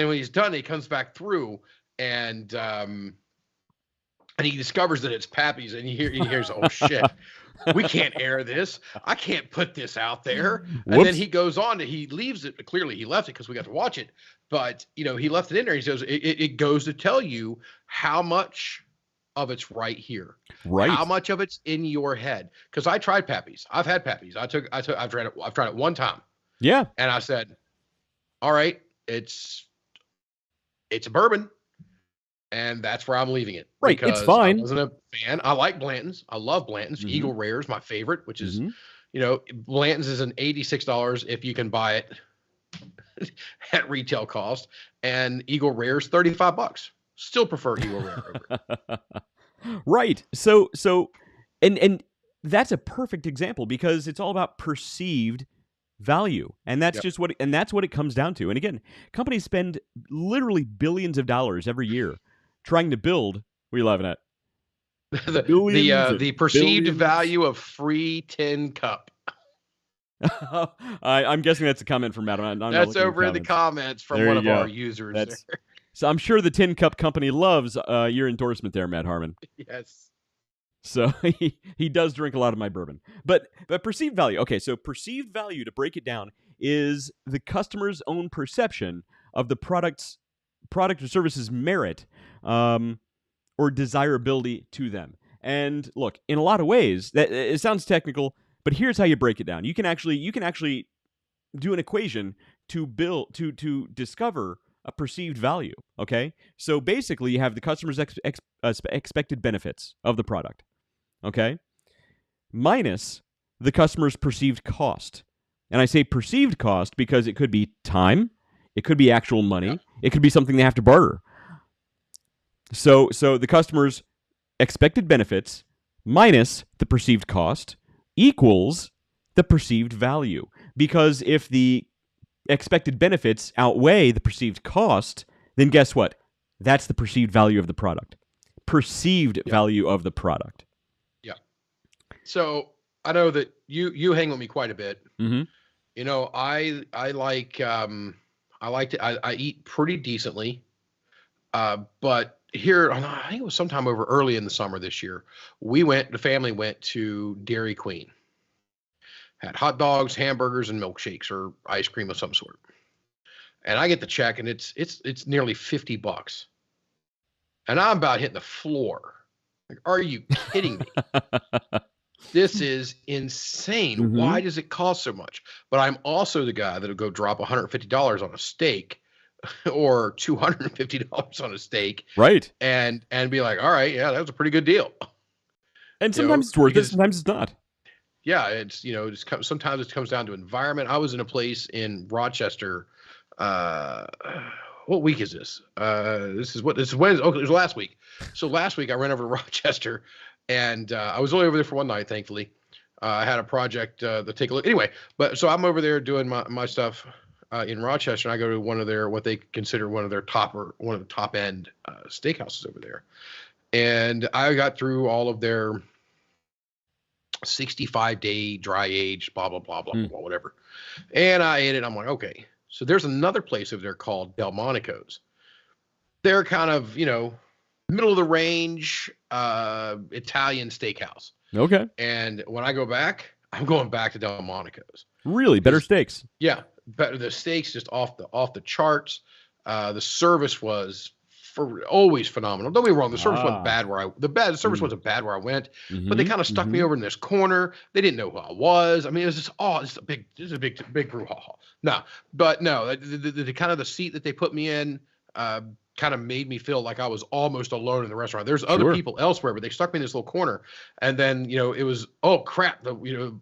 when he's done, he comes back through and he discovers that it's Pappy's, and he hears, oh shit, we can't air this. I can't put this out there. And then he goes on, he leaves it. Clearly he left it because we got to watch it. But, you know, he left it in there. He says, it goes to tell you how much of it's right here. Right. How much of it's in your head. Because I tried Pappy's. I've had Pappy's. I've tried it one time. Yeah. And I said, all right, it's a bourbon. And that's where I'm leaving it. Right, it's fine. I wasn't a fan. I like Blanton's. I love Blanton's. Mm-hmm. Eagle Rare is my favorite, which is, you know, Blanton's is an $86 if you can buy it at retail cost, and Eagle Rare is $35. Still prefer Eagle Rare over it. Right. So, and that's a perfect example because it's all about perceived value, and that's just what it comes down to. And again, companies spend literally billions of dollars every year trying to build. What are you laughing at? The perceived value of free tin cup. I'm guessing that's a comment from Adam. That's over in the comments from one of our users. So I'm sure the tin cup company loves your endorsement there, Matt Harmon. Yes. So he does drink a lot of my bourbon. But perceived value. Okay, so perceived value, to break it down, is the customer's own perception of the product or service's merit or desirability to them. And look, in a lot of ways, that it sounds technical, but here's how you break it down. You can actually do an equation to discover a perceived value. Okay, so basically, you have the customer's expected benefits of the product. Okay, minus the customer's perceived cost. And I say perceived cost because it could be time, it could be actual money, it could be something they have to barter. So the customer's expected benefits minus the perceived cost equals the perceived value. Because if the expected benefits outweigh the perceived cost, then guess what? That's the perceived value of the product. Perceived value of the product. Yeah. So I know that you hang with me quite a bit. Mm-hmm. You know, I eat pretty decently, but here, I think it was sometime over early in the summer this year, the family went to Dairy Queen. Had hot dogs, hamburgers, and milkshakes or ice cream of some sort. And I get the check, and it's nearly $50. And I'm about hitting the floor. Like, are you kidding me? This is insane. Mm-hmm. Why does it cost so much? But I'm also the guy that'll go drop $150 on a steak or $250 on a steak. Right. And be like, all right, yeah, that was a pretty good deal. And sometimes it's worth it, sometimes it's not. Yeah, it's, you know, sometimes it comes down to environment. I was in a place in Rochester. What week is this? This is Wednesday. Okay, it was last week. So last week I ran over to Rochester, and I was only over there for one night, thankfully. I had a project to take a look. Anyway, but so I'm over there doing my stuff in Rochester, and I go to one of their, what they consider one of the top end steakhouses over there. And I got through all of their 65-day dry aged, blah, blah, blah, blah, blah, whatever. And I ate it. I'm like, okay. So there's another place over there called Delmonico's. They're kind of, you know, middle of the range Italian steakhouse. Okay. And when I go back, I'm going back to Delmonico's. Really? Better steaks? Yeah. Better. The steaks just off the charts. The service was always phenomenal. Don't be wrong. The service wasn't bad the service wasn't bad where I went, but they kind of stuck me over in this corner. They didn't know who I was. I mean, it was just, this is a big brouhaha. No, the kind of the seat that they put me in, kind of made me feel like I was almost alone in the restaurant. There's other people elsewhere, but they stuck me in this little corner. And then, you know, it was, oh crap. The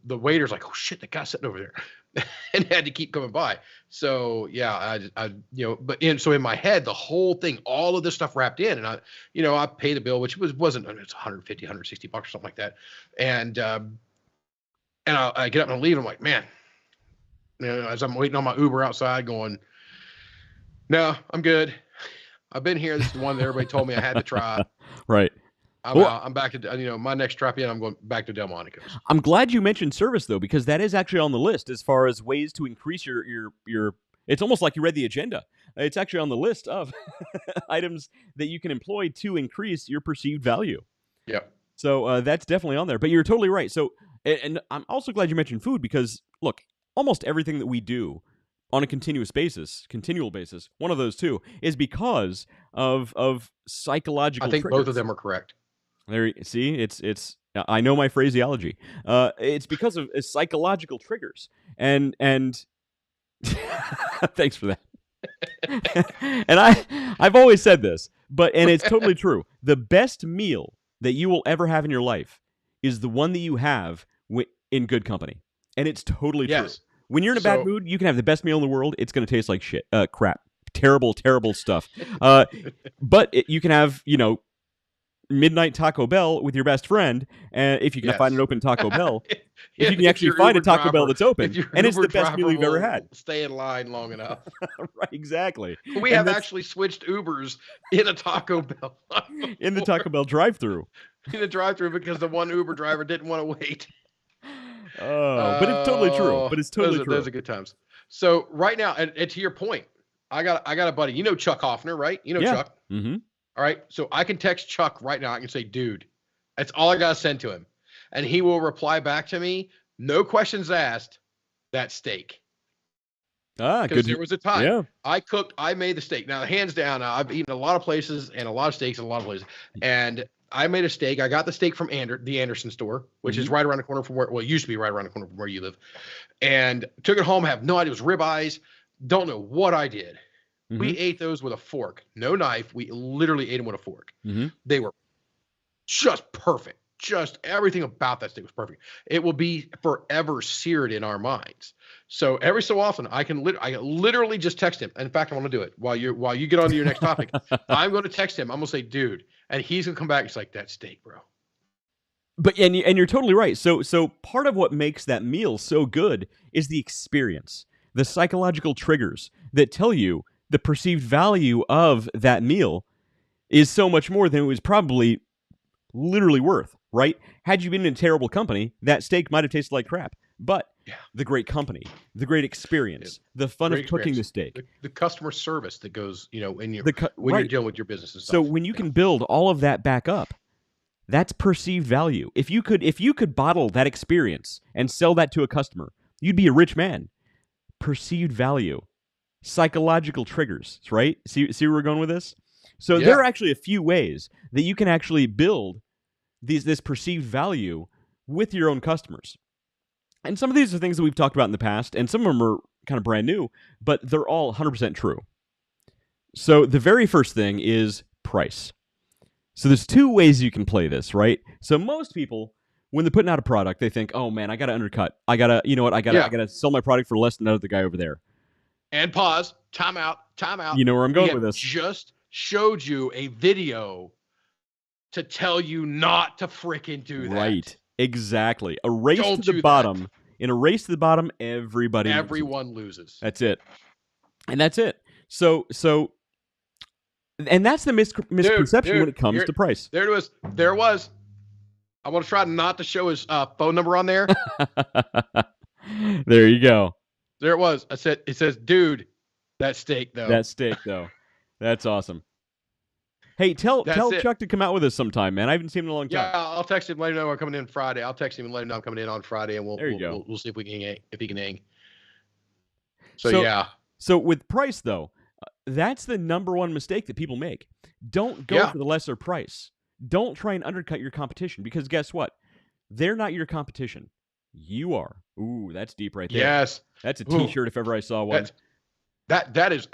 waiter's like, oh shit, the guy's sitting over there. And had to keep coming by. So yeah, I so in my head, the whole thing, all of this stuff wrapped in, and I pay the bill, which wasn't, it's $150, $160 or something like that. And I get up and I leave. I'm like, man, you know, as I'm waiting on my Uber outside going, no, I'm good. I've been here. This is the one that everybody told me I had to try. Right. I'm back to, my next trip in, I'm going back to Delmonico's. I'm glad you mentioned service though, because that is actually on the list as far as ways to increase your It's almost like you read the agenda. It's actually on the list of items that you can employ to increase your perceived value. Yep. So that's definitely on there. But you're totally right. So, and I'm also glad you mentioned food because, look, almost everything that we do on a continual basis, one of those two, is because of psychological. I think triggers. both of them are correct. There, see, it's. I know my phraseology. It's because of psychological triggers, and thanks for that. And I've always said this, and it's totally true. The best meal that you will ever have in your life is the one that you have in good company, and it's totally true. When you're in a bad mood, you can have the best meal in the world. It's going to taste like shit, crap, terrible stuff. But you can have, midnight Taco Bell with your best friend, and if you can find an open Taco Bell, if you can actually find a Taco Bell that's open, and it's the best meal you've ever had. Stay in line long enough. Right, exactly. We have actually switched Ubers in a Taco Bell. In the Taco Bell drive-thru. In the drive-thru because the one Uber driver didn't want to wait. Oh, but it's totally true. But it's totally true. Those are good times. So right now, and to your point, I got a buddy. You know Chuck Hoffner, right? You know Chuck. Mm-hmm. All right. So I can text Chuck right now. I can say, dude, that's all I got to send to him. And he will reply back to me. No questions asked. That steak. Because there was a time I made the steak. Now, hands down, I've eaten a lot of places and a lot of steaks in a lot of places. And I made a steak. I got the steak from the Anderson store, which is right around the corner from it used to be right around the corner from where you live. And took it home. Have no idea. It was ribeyes. Don't know what I did. Mm-hmm. We ate those with a fork, no knife. We literally ate them with a fork. Mm-hmm. They were just perfect. Just everything about that steak was perfect. It will be forever seared in our minds. So every so often, I literally just text him. In fact, I want to do it while you get on to your next topic. I'm going to text him. I'm going to say, dude, and he's going to come back. He's like, that steak, bro. But and you're totally right. So part of what makes that meal so good is the experience, the psychological triggers that tell you the perceived value of that meal is so much more than it was probably literally worth, right? Had you been in terrible company, that steak might have tasted like crap. But the great company, the great experience, the fun of cooking the steak, the customer service that goes, when you're dealing with your business and stuff. So when you can build all of that back up, that's perceived value. If you could bottle that experience and sell that to a customer, you'd be a rich man. Perceived value. Psychological triggers, right? See where we're going with this? So there are actually a few ways that you can actually build this perceived value with your own customers. And some of these are things that we've talked about in the past, and some of them are kind of brand new, but they're all 100% true. So the very first thing is price. So there's two ways you can play this, right? So most people, when they're putting out a product, they think, oh man, I got to undercut. I got to sell my product for less than that other guy over there. And pause. Time out. You know where I'm going with this. Just showed you a video to tell you not to frickin' do that. Right. Exactly. A race to the bottom. In a race to the bottom, everyone loses. That's it. And that's it. So and that's the misperception when it comes to price. There it was. I want to try not to show his phone number on there. There you go. There it was. It says, dude, that steak though. That's awesome. Hey, tell Chuck to come out with us sometime, man. I haven't seen him in a long time. Yeah, I'll text him, let him know I'm coming in Friday. I'll text him and let him know I'm coming in on Friday, and we'll see if he can hang. So yeah. So with price though, that's the number one mistake that people make. Don't go for the lesser price. Don't try and undercut your competition because guess what? They're not your competition. You are. Ooh, that's deep right there. Yes. That's a T-shirt if ever I saw one. That is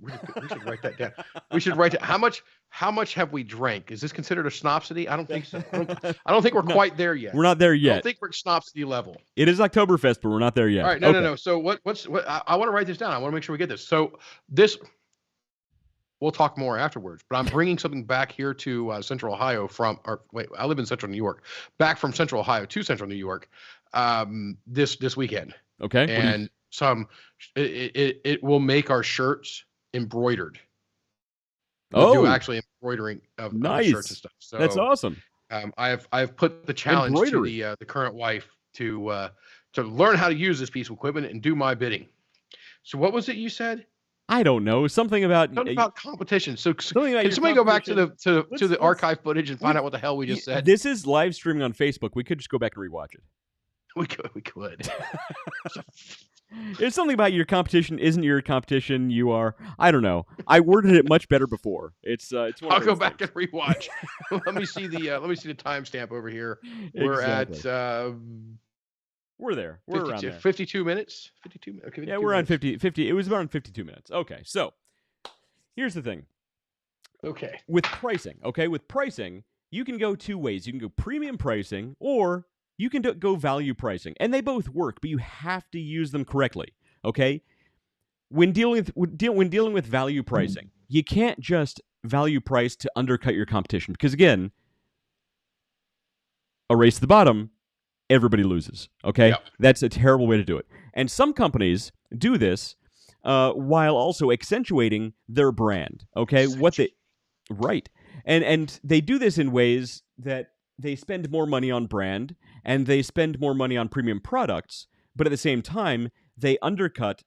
really good. We should write that down. We should write that. How much have we drank? Is this considered a snopsity? I don't think so. I don't think we're quite there yet. We're not there yet. I don't think we're at snopsity level. It is Oktoberfest, but we're not there yet. All right, no. So what I want to write this down. I want to make sure we get this. So we'll talk more afterwards, but I'm bringing something back here to Central Ohio I live in Central New York, back from Central Ohio to Central New York, this weekend. Okay. And it will make our shirts embroidered. We'll do actually embroidering of shirts and stuff. So that's awesome. I've put the challenge to the current wife to learn how to use this piece of equipment and do my bidding. So what was it you said? I don't know. Something about competition. So something about can somebody go back to the archive footage and find out what the hell we just said? This is live streaming on Facebook. We could just go back and rewatch it. We could. It's something about your competition isn't your competition. You are. I don't know. I worded it much better before. It's. I'll go back and rewatch. Let me see the timestamp over here. We're exactly. at. We're there. We're 52, around there. 52 minutes. 52 minutes. Okay, yeah, we're on 50. It was around 52 minutes. Okay, so here's the thing. Okay. With pricing, you can go two ways. You can go premium pricing, or you can go value pricing, and they both work, but you have to use them correctly. Okay. When dealing with value pricing, you can't just value price to undercut your competition, because again, a race to the bottom. Everybody loses, okay? Yep. That's a terrible way to do it. And some companies do this while also accentuating their brand, okay? Right. And they do this in ways that they spend more money on brand and they spend more money on premium products, but at the same time, they undercut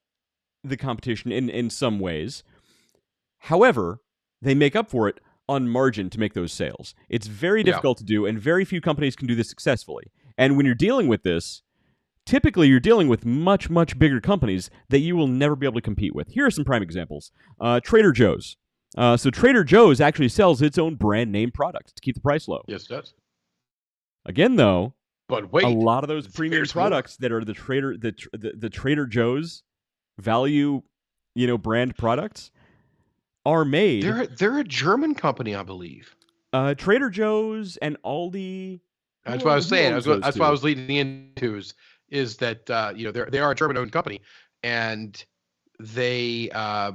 the competition in some ways. However, they make up for it on margin to make those sales. It's very difficult to do, and very few companies can do this successfully. And when you're dealing with this, typically you're dealing with much, much bigger companies that you will never be able to compete with. Here are some prime examples. Trader Joe's. So Trader Joe's actually sells its own brand name product to keep the price low. Yes, it does. Again, though, but wait, a lot of those premium products that are the Trader Joe's value, brand products are made. They're a German company, I believe. Trader Joe's and Aldi. That's what I was saying. That's what I was leading into is that they are a German-owned company, and they are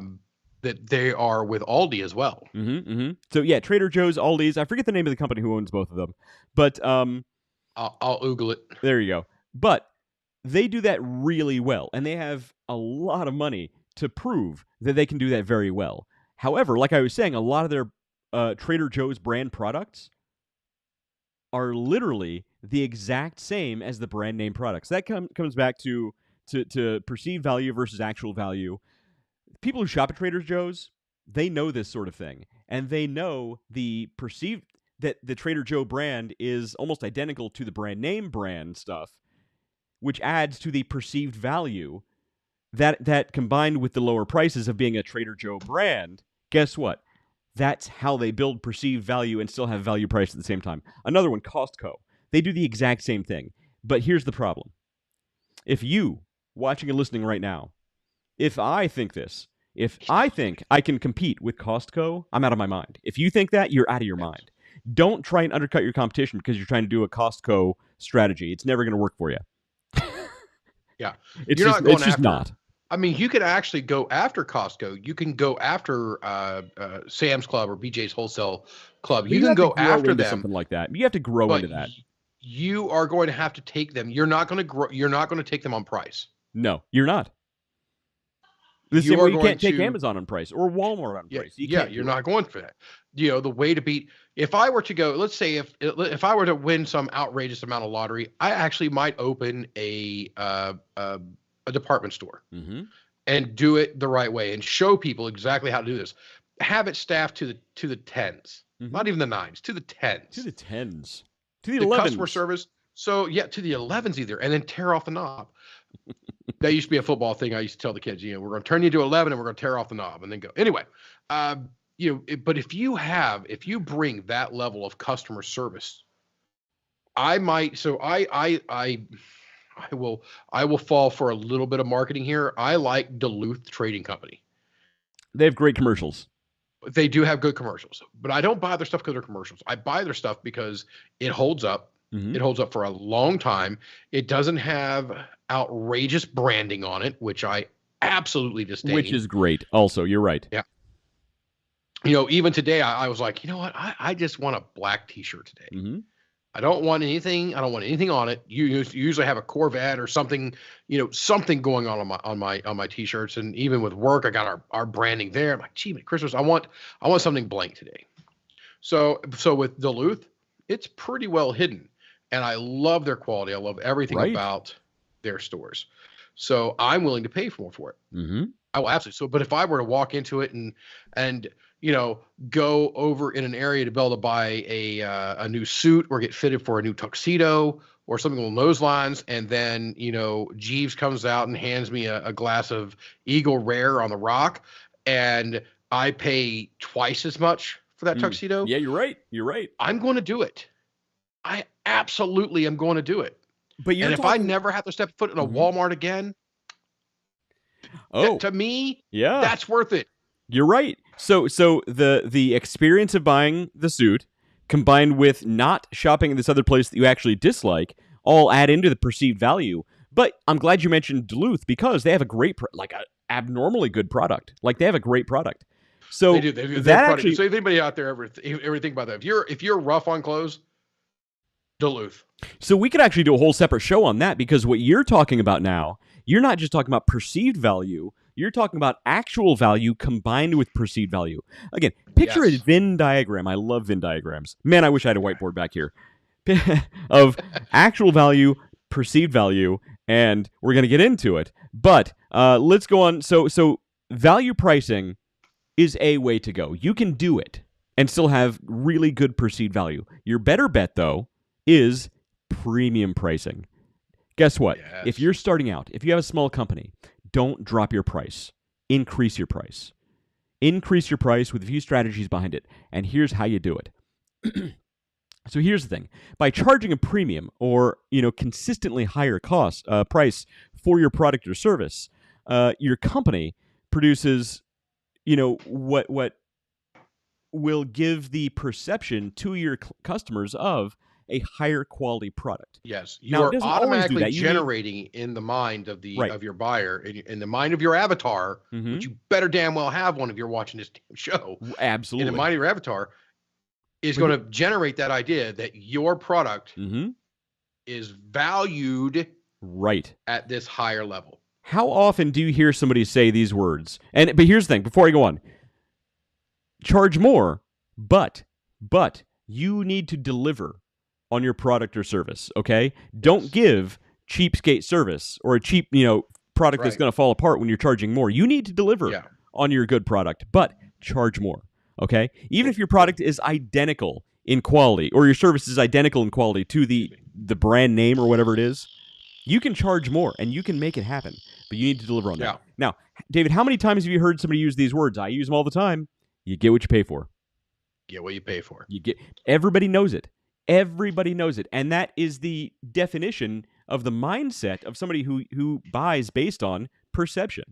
with Aldi as well. Mm-hmm, mm-hmm. So yeah, Trader Joe's, Aldi's. I forget the name of the company who owns both of them, but I'll Google it. There you go. But they do that really well, and they have a lot of money to prove that they can do that very well. However, like I was saying, a lot of their Trader Joe's brand products are literally the exact same as the brand name products. That comes back to perceived value versus actual value. People who shop at Trader Joe's, they know this sort of thing, and they know the perceived that the Trader Joe brand is almost identical to the brand name brand stuff, which adds to the perceived value that combined with the lower prices of being a Trader Joe brand. Guess what? That's how they build perceived value and still have value price at the same time. Another one, Costco. They do the exact same thing. But here's the problem. If you, watching and listening right now, if I think I can compete with Costco, I'm out of my mind. If you think that, you're out of your mind. Don't try and undercut your competition because you're trying to do a Costco strategy. It's never going to work for you. Yeah. It's just not. I mean, you could actually go after Costco. You can go after Sam's Club or BJ's Wholesale Club. You can go after them. Something like that. You have to grow into that. You are going to have to take them. You're not going to grow. You're not going to take them on price. No, you're not. The same way you can't take Amazon on price or Walmart on price. You're not going for that. The way to beat. If I were to go, let's say if I were to win some outrageous amount of lottery, I actually might open a department store and do it the right way and show people exactly how to do this. Have it staffed to the tens, not even the nines, to the tens. To the tens. To the 11s. Customer service. So to the 11s either, and then tear off the knob. That used to be a football thing. I used to tell the kids, we're going to turn you to 11 and we're going to tear off the knob and then go. Anyway, but if you bring that level of customer service, I will fall for a little bit of marketing here. I like Duluth Trading Company. They have great commercials. They do have good commercials, but I don't buy their stuff because they're commercials. I buy their stuff because it holds up. Mm-hmm. It holds up for a long time. It doesn't have outrageous branding on it, which I absolutely disdain. Which is great. Also, you're right. Yeah. Even today, I was like, you know what? I just want a black T-shirt today. Mm-hmm. I don't want anything on it. You usually have a Corvette or something, something going on my T-shirts, and even with work, I got our branding there. I'm like, gee, Christmas, I want something blank today. So with Duluth, it's pretty well hidden, and I love their quality. I love everything about their stores. So I'm willing to pay more for it. Mm-hmm. I will absolutely. So, but if I were to walk into it and go over in an area to be able to buy a new suit or get fitted for a new tuxedo or something along those lines, and then Jeeves comes out and hands me a glass of Eagle Rare on the rock, and I pay twice as much for that tuxedo. Yeah, you're right. You're right. I'm going to do it. I absolutely am going to do it. But if I never have to step foot in a Walmart again, to me, that's worth it. You're right. So the experience of buying the suit combined with not shopping in this other place that you actually dislike all add into the perceived value. But I'm glad you mentioned Duluth because they have a great, a abnormally good product. Like they have a great product. So they do. So if anybody out there ever think about that, if you're rough on clothes, Duluth. So we could actually do a whole separate show on that because what you're talking about now, you're not just talking about perceived value. You're talking about actual value combined with perceived value. Again, picture a Venn diagram. I love Venn diagrams. Man, I wish I had a whiteboard back here. Of actual value, perceived value, and we're going to get into it. But let's go on. So value pricing is a way to go. You can do it and still have really good perceived value. Your better bet, though, is premium pricing. Guess what? Yes. If you're starting out, if you have a small company, don't drop your price. Increase your price. Increase your price with a few strategies behind it. And here's how you do it. So here's the thing. By charging a premium or, consistently higher price for your product or service, your company produces, what will give the perception to your customers of a higher quality product. Yes, you're automatically generating in the mind of your buyer, in the mind of your avatar, which you better damn well have one if you're watching this damn show. Absolutely, in the mind of your avatar is going to generate that idea that your product is valued right at this higher level. How often do you hear somebody say these words? But here's the thing. Before I go on, charge more, but you need to deliver on your product or service, okay? Don't give cheapskate service or a cheap, product that's going to fall apart when you're charging more. You need to deliver on your good product, but charge more, okay? Even if your product is identical in quality or your service is identical in quality to the brand name or whatever it is, you can charge more and you can make it happen, but you need to deliver on that. Now, David, how many times have you heard somebody use these words? I use them all the time. You get what you pay for. Get what you pay for. Everybody knows it. Everybody knows it. And that is the definition of the mindset of somebody who buys based on perception.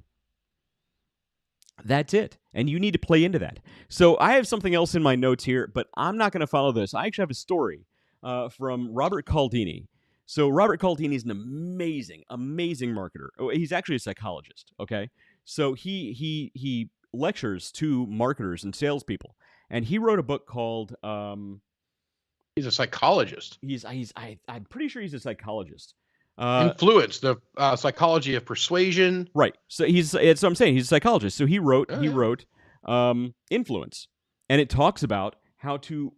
That's it. And you need to play into that. So I have something else in my notes here, but I'm not going to follow this. I actually have a story from Robert Cialdini. So Robert Cialdini is an amazing, amazing marketer. He's actually a psychologist, okay? So he lectures to marketers and salespeople. And he wrote a book called... He's a psychologist. I'm pretty sure he's a psychologist. Influence, the psychology of persuasion. Right. So it's what I'm saying. He's a psychologist. So he wrote Influence, and it talks about how to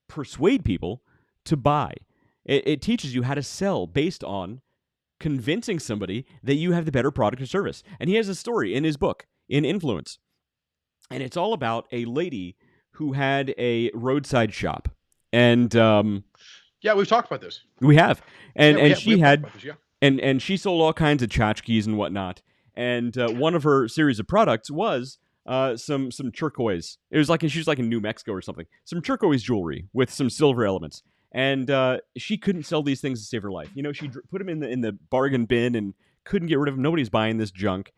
persuade people to buy. It teaches you how to sell based on convincing somebody that you have the better product or service. And he has a story in his book, in Influence, and it's all about a lady who had a roadside shop. And we've talked about this. We have, and she sold all kinds of tchotchkes and whatnot. And one of her series of products was some turquoise. It was she was in New Mexico or something. Some turquoise jewelry with some silver elements. And she couldn't sell these things to save her life. She put them in the bargain bin and couldn't get rid of them. Nobody's buying this junk.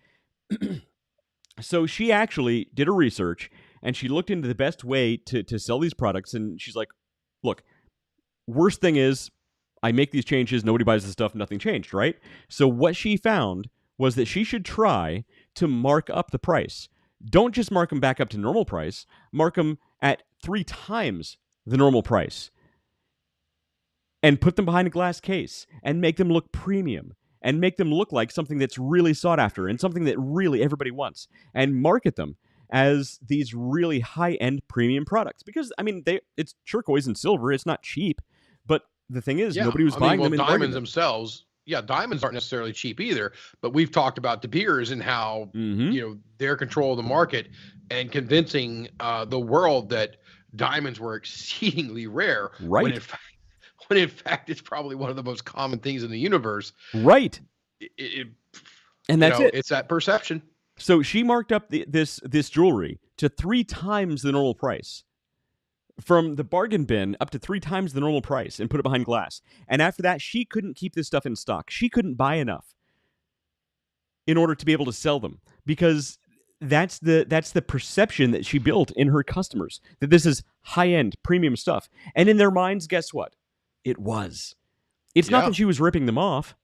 So she actually did a research and she looked into the best way to sell these products. And she's like, look, worst thing is I make these changes, nobody buys the stuff, nothing changed, right? So what she found was that she should try to mark up the price. Don't just mark them back up to normal price, mark them at 3 times the normal price. And put them behind a glass case and make them look premium and make them look like something that's really sought after and something that really everybody wants and market them as these really high-end premium products. Because, it's turquoise and silver. It's not cheap. But the thing is, nobody was buying them in diamonds themselves, diamonds aren't necessarily cheap either, but we've talked about De Beers and how, their control of the market and convincing the world that diamonds were exceedingly rare. Right. When in fact it's probably one of the most common things in the universe. Right. And that's it. It's that perception. So she marked up this jewelry to 3 times the normal price. From the bargain bin up to 3 times the normal price and put it behind glass. And after that, she couldn't keep this stuff in stock. She couldn't buy enough in order to be able to sell them, because that's the perception that she built in her customers, that this is high-end premium stuff. And in their minds, guess what? It was. It's not that she was ripping them off.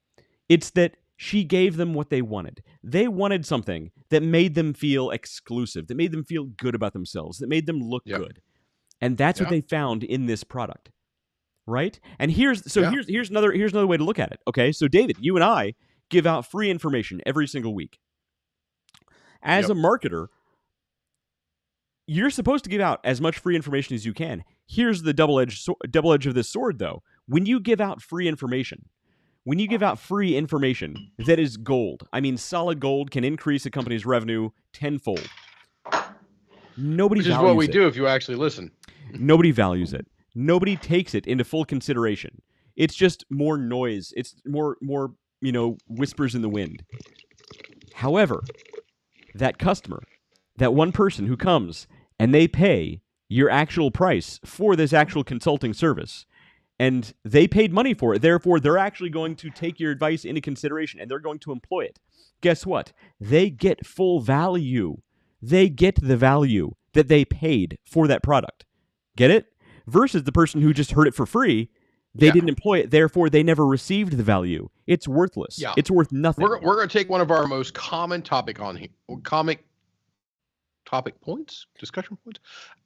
It's that she gave them what they wanted. They wanted something that made them feel exclusive, that made them feel good about themselves, that made them look good. And that's what they found in this product, right? And here's another way to look at it. Okay, so David, you and I give out free information every single week. As a marketer, you're supposed to give out as much free information as you can. Here's the double edge of this sword, though. When you give out free information, that is gold. I mean, solid gold can increase a company's revenue tenfold. Nobody values it. Which is what we do if you actually listen. Nobody values it. Nobody takes it into full consideration. It's just more noise. It's more whispers in the wind. However, that customer, that one person who comes and they pay your actual price for this actual consulting service, and they paid money for it, therefore they're actually going to take your advice into consideration and they're going to employ it. Guess what? They get full value. They get the value that they paid for that product. Get it? Versus the person who just heard it for free, they didn't employ it, therefore they never received the value. It's worthless. Yeah. It's worth nothing. We're going to take one of our most common discussion points,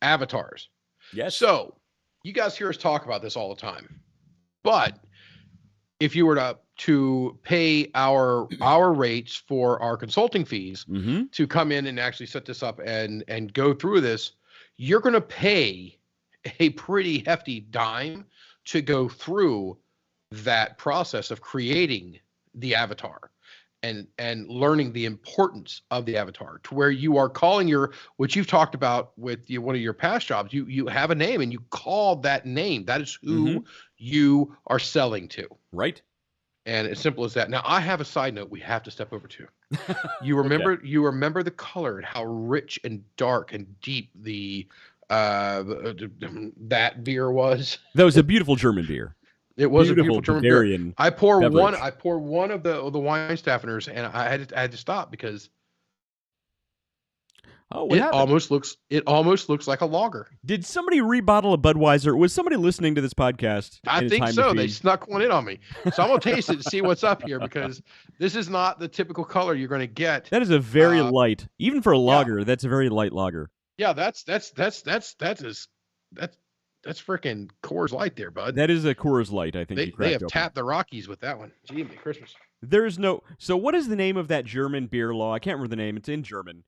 avatars. Yes. So you guys hear us talk about this all the time, but if you were to pay our rates for our consulting fees to come in and actually set this up and go through this, you're going to pay a pretty hefty dime to go through that process of creating the avatar and learning the importance of the avatar, to where you are calling what you've talked about with one of your past jobs. You have a name and you call that name. That is who you are selling to. Right. And as simple as that. Now, I have a side note we have to step over to. You remember the color and how rich and dark and deep that beer was? That was a beautiful German beer. It was a beautiful German Bavarian beer. I pour one of the wine staffeners, and I had to stop because it almost looks like a lager. Did somebody rebottle a Budweiser? Was somebody listening to this podcast? I think so. They snuck one in on me. So I'm gonna taste it to see what's up here, because this is not the typical color you're gonna get. That is a very light, even for a lager. That's a very light lager. Yeah, that's freaking Coors Light there, bud. That is a Coors Light. I think they have tapped the Rockies with that one. Gee, Merry Christmas. So what is the name of that German beer law? I can't remember the name. It's in German.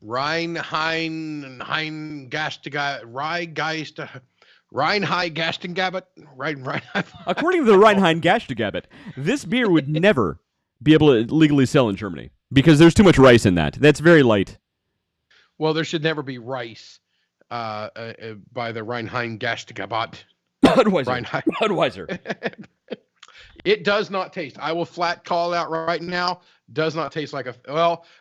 Reinheitsgebot. According to the Reinheitsgebot, this beer would never be able to legally sell in Germany because there's too much rice in that. That's very light. Well, there should never be rice by the Reinheitsgebot. Budweiser. It does not taste. I will flat call out right now. Does not taste like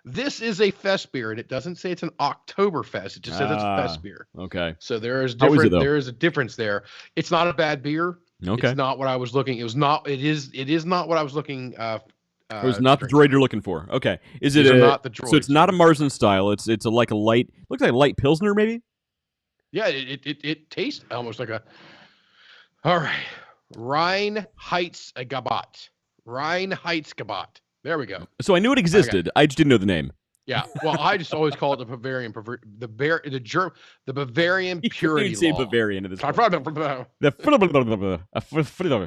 this is a fest beer, and it doesn't say it's an Oktoberfest. It just says it's a fest beer. Okay. So there is a difference there. It's not a bad beer. Okay. It's not what I was looking. It is not what I was looking. It was not the droid you're looking for. Okay. Is it not the droid? So it's not a Marzen style. It's like a light. Looks like a light Pilsner, maybe. Yeah. It tastes almost like a. All right. Reinheitsgebot. There we go. So I knew it existed. Okay. I just didn't know the name. Yeah. Well, I just always call it the Bavarian purity say law. Bavarian at this point.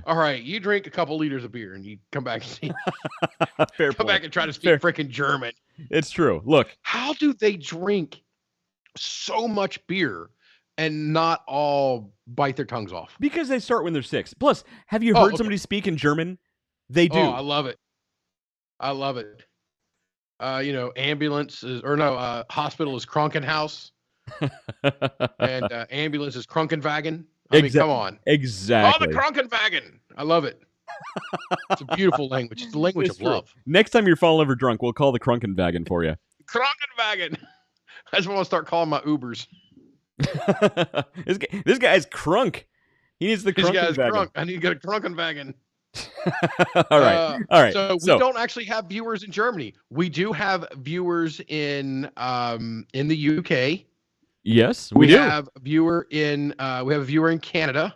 All right, you drink a couple liters of beer and you come back and see. Come back and try to speak freaking German. It's true. Look, how do they drink so much beer and not all bite their tongues off? Because they start when they're 6. Plus, have you heard somebody speak in German They do. Oh, I love it. I love it. Ambulance is, or no, hospital is Krankenhaus, and ambulance is Krankenwagen. I mean, come on. Exactly. Oh, the Krankenwagen. I love it. It's a beautiful language. It's the language of love. Next time you're falling over drunk, we'll call the Krankenwagen for you. Krankenwagen. I just want to start calling my Ubers. This guy's crunk. He needs the Krankenwagen. This guy's crunk. I need to get a Krankenwagen. All right. So we don't actually have viewers in Germany. We do have viewers in the UK. Yes, we do. Have a viewer in we have a viewer in Canada.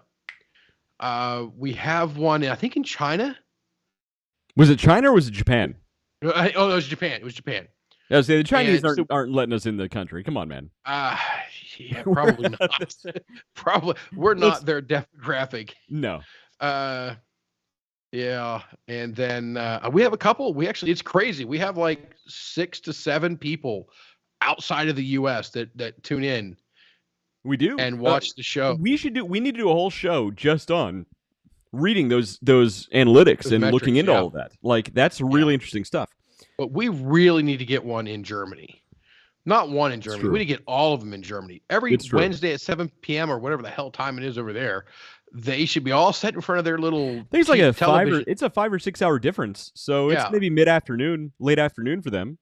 We have one, I think, in China. Was it China or was it Japan? Oh, it was Japan. It was Japan. Yeah, the Chinese aren't letting us in the country. Come on, man. Yeah, probably not. Probably we're not their demographic. No. Yeah, and then we have a couple. It's crazy. We have like 6 to 7 people outside of the U.S. that tune in. We do and watch the show. We need to do a whole show just on reading those analytics and metrics, looking into all of that. Like that's really interesting stuff. But we really need to get one in Germany. Not one in Germany. We need to get all of them in Germany. Every Wednesday at 7 p.m. or whatever the hell time it is over there, they should be all set in front of their little. There's like a television. It's a 5 or 6 hour difference, so it's maybe late afternoon for them.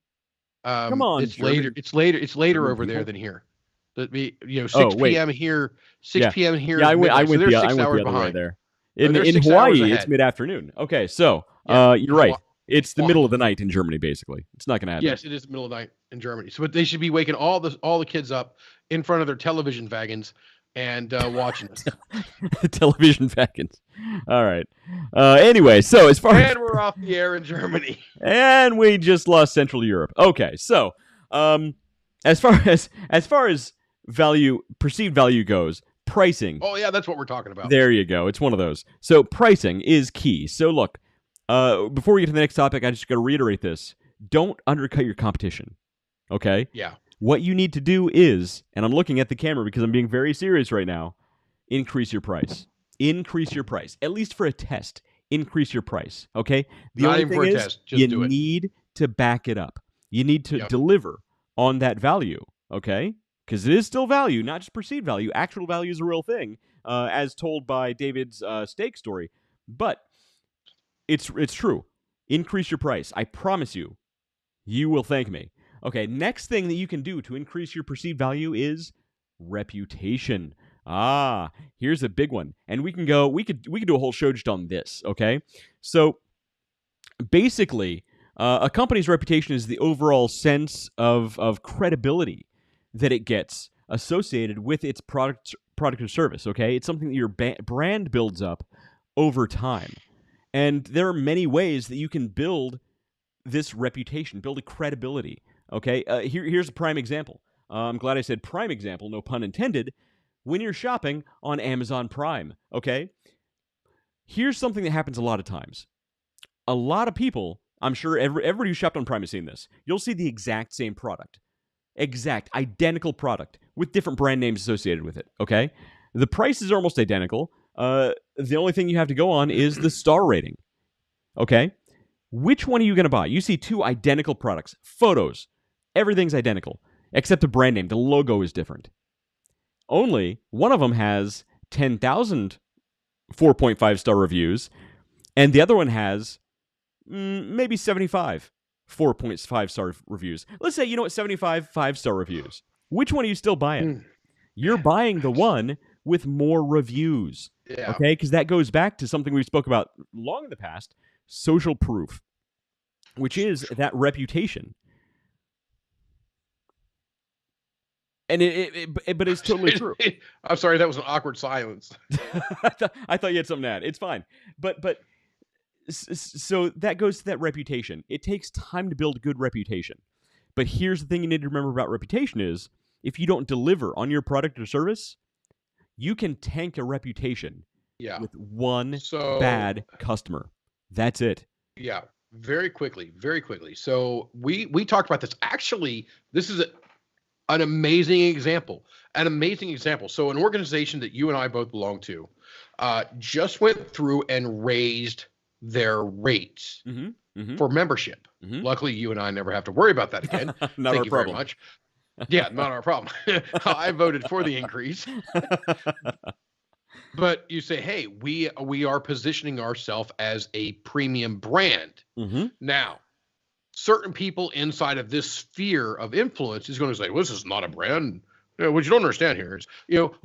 Come on, it's later. It's later over there than here. That'd be 6 p.m. here, 6 p.m. here. Yeah, I went the other way there. In Hawaii, it's mid afternoon. Okay, so you're right. It's the middle of the night in Germany, basically. It's not going to happen. Yes, it is the middle of the night in Germany. So, but they should be waking all the kids up in front of their television wagons and watching us. Television wagons. All right. Anyway, so as far as we're off the air in Germany, and we just lost Central Europe. Okay, so as far as perceived value goes, pricing. Oh yeah, that's what we're talking about. There you go. It's one of those. So pricing is key. So look. Before we get to the next topic, I just got to reiterate this. Don't undercut your competition. Okay? Yeah. What you need to do is, and I'm looking at the camera because I'm being very serious right now, increase your price. Increase your price. At least for a test. Increase your price. Okay? The only thing is, you need to back it up. You need to deliver on that value. Okay? Because it is still value, not just perceived value. Actual value is a real thing, as told by David's steak story. But it's true. Increase your price. I promise you, you will thank me. Okay, next thing that you can do to increase your perceived value is reputation. Here's a big one. And we could do a whole show just on this, okay? So basically, a company's reputation is the overall sense of credibility that it gets associated with its product or service, okay? It's something that your brand builds up over time. And there are many ways that you can build this reputation, build a credibility. Okay, here's a prime example. I'm glad I said prime example, no pun intended. When you're shopping on Amazon Prime, okay? Here's something that happens a lot of times. A lot of people, I'm sure everybody who shopped on Prime has seen this. You'll see the exact same product. Exact, identical product with different brand names associated with it, okay? The prices are almost identical. The only thing you have to go on is the star rating. Okay? Which one are you going to buy? You see 2 identical products. Photos. Everything's identical. Except the brand name. The logo is different. Only one of them has 10,000 4.5 star reviews, and the other one has maybe 75 4.5 star reviews. Let's say, 75 5-star reviews. Which one are you still buying? You're buying the one with more reviews. Yeah. Okay, because that goes back to something we spoke about long in the past, social proof, which is that reputation. And but it's totally true. I'm sorry, that was an awkward silence. I thought you had something to add. It's fine. But so that goes to that reputation. It takes time to build a good reputation. But here's the thing you need to remember about reputation is, if you don't deliver on your product or service, you can tank a reputation with one bad customer. That's it. Yeah, very quickly. So we talked about this. Actually, this is an amazing example. So an organization that you and I both belong to just went through and raised their rates for membership. Mm-hmm. Luckily, you and I never have to worry about that again. Not Thank you problem. very much. Yeah, not our problem. I voted for the increase. But you say, hey, we are positioning ourselves as a premium brand. Mm-hmm. Now, certain people inside of this sphere of influence is going to say, well, this is not a brand. What you don't understand here is,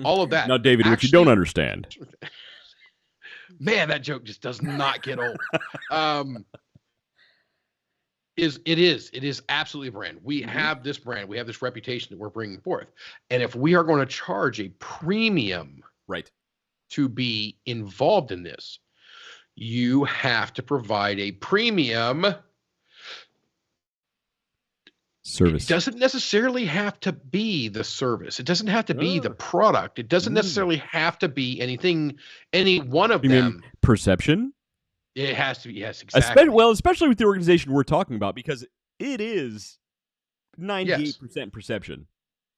all of that. Now, David, what you don't understand. Man, that joke just does not get old. It is absolutely a brand. We have this brand. We have this reputation that we're bringing forth. And if we are going to charge a premium to be involved in this, you have to provide a premium service. It doesn't necessarily have to be the service. It doesn't have to be the product. It doesn't necessarily have to be any one of them. Perception? It has to be, yes, exactly. Especially with the organization we're talking about, because it is 98% perception.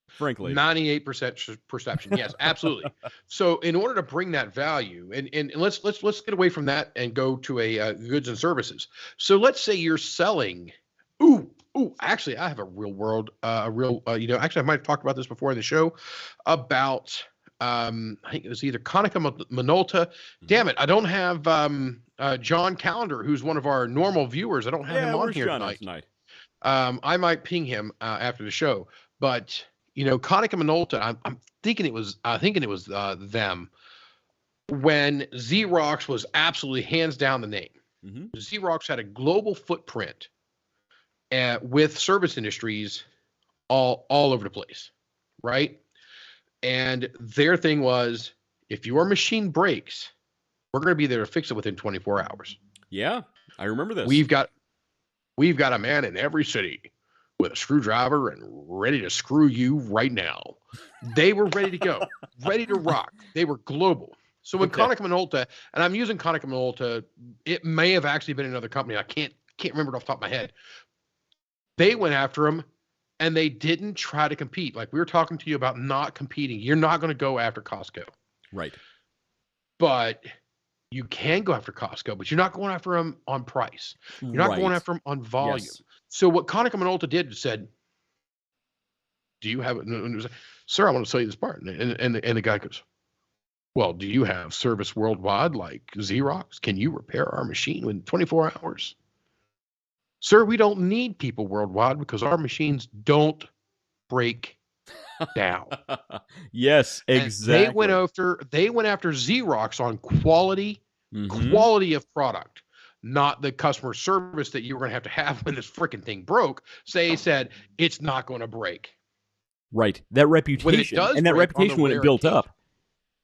Frankly, 98% perception. Yes, absolutely. So, in order to bring that value, and let's get away from that and go to a goods and services. So, let's say you're selling. Actually, I have a real world. Actually, I might have talked about this before in the show about. I think it was either Konica Minolta. Damn it, I don't have John Callender, who's one of our normal viewers. I don't have him on here tonight. I might ping him after the show, but. Konica Minolta, I'm thinking it was them when Xerox was absolutely hands down the name. Mm-hmm. Xerox had a global footprint with service industries all over the place, right? And their thing was, if your machine breaks, we're going to be there to fix it within 24 hours. Yeah, I remember this. We've got a man in every city with a screwdriver and ready to screw you right now. They were ready to go, ready to rock. They were global. So when Konica Minolta, and I'm using Konica Minolta, it may have actually been another company. I can't remember it off the top of my head. They went after them, and they didn't try to compete. Like we were talking to you about not competing. You're not going to go after Costco. Right. But you can go after Costco, but you're not going after them on price. You're not going after them on volume. Yes. So what Konica Minolta did was said, do you have it? Sir, I want to sell you this part. And the guy goes, well, do you have service worldwide like Xerox? Can you repair our machine in 24 hours? Sir, we don't need people worldwide because our machines don't break down. Yes, exactly. And they went after Xerox on quality of product. Not the customer service that you were going to have when this freaking thing broke. They said it's not going to break. Right. That reputation when it built up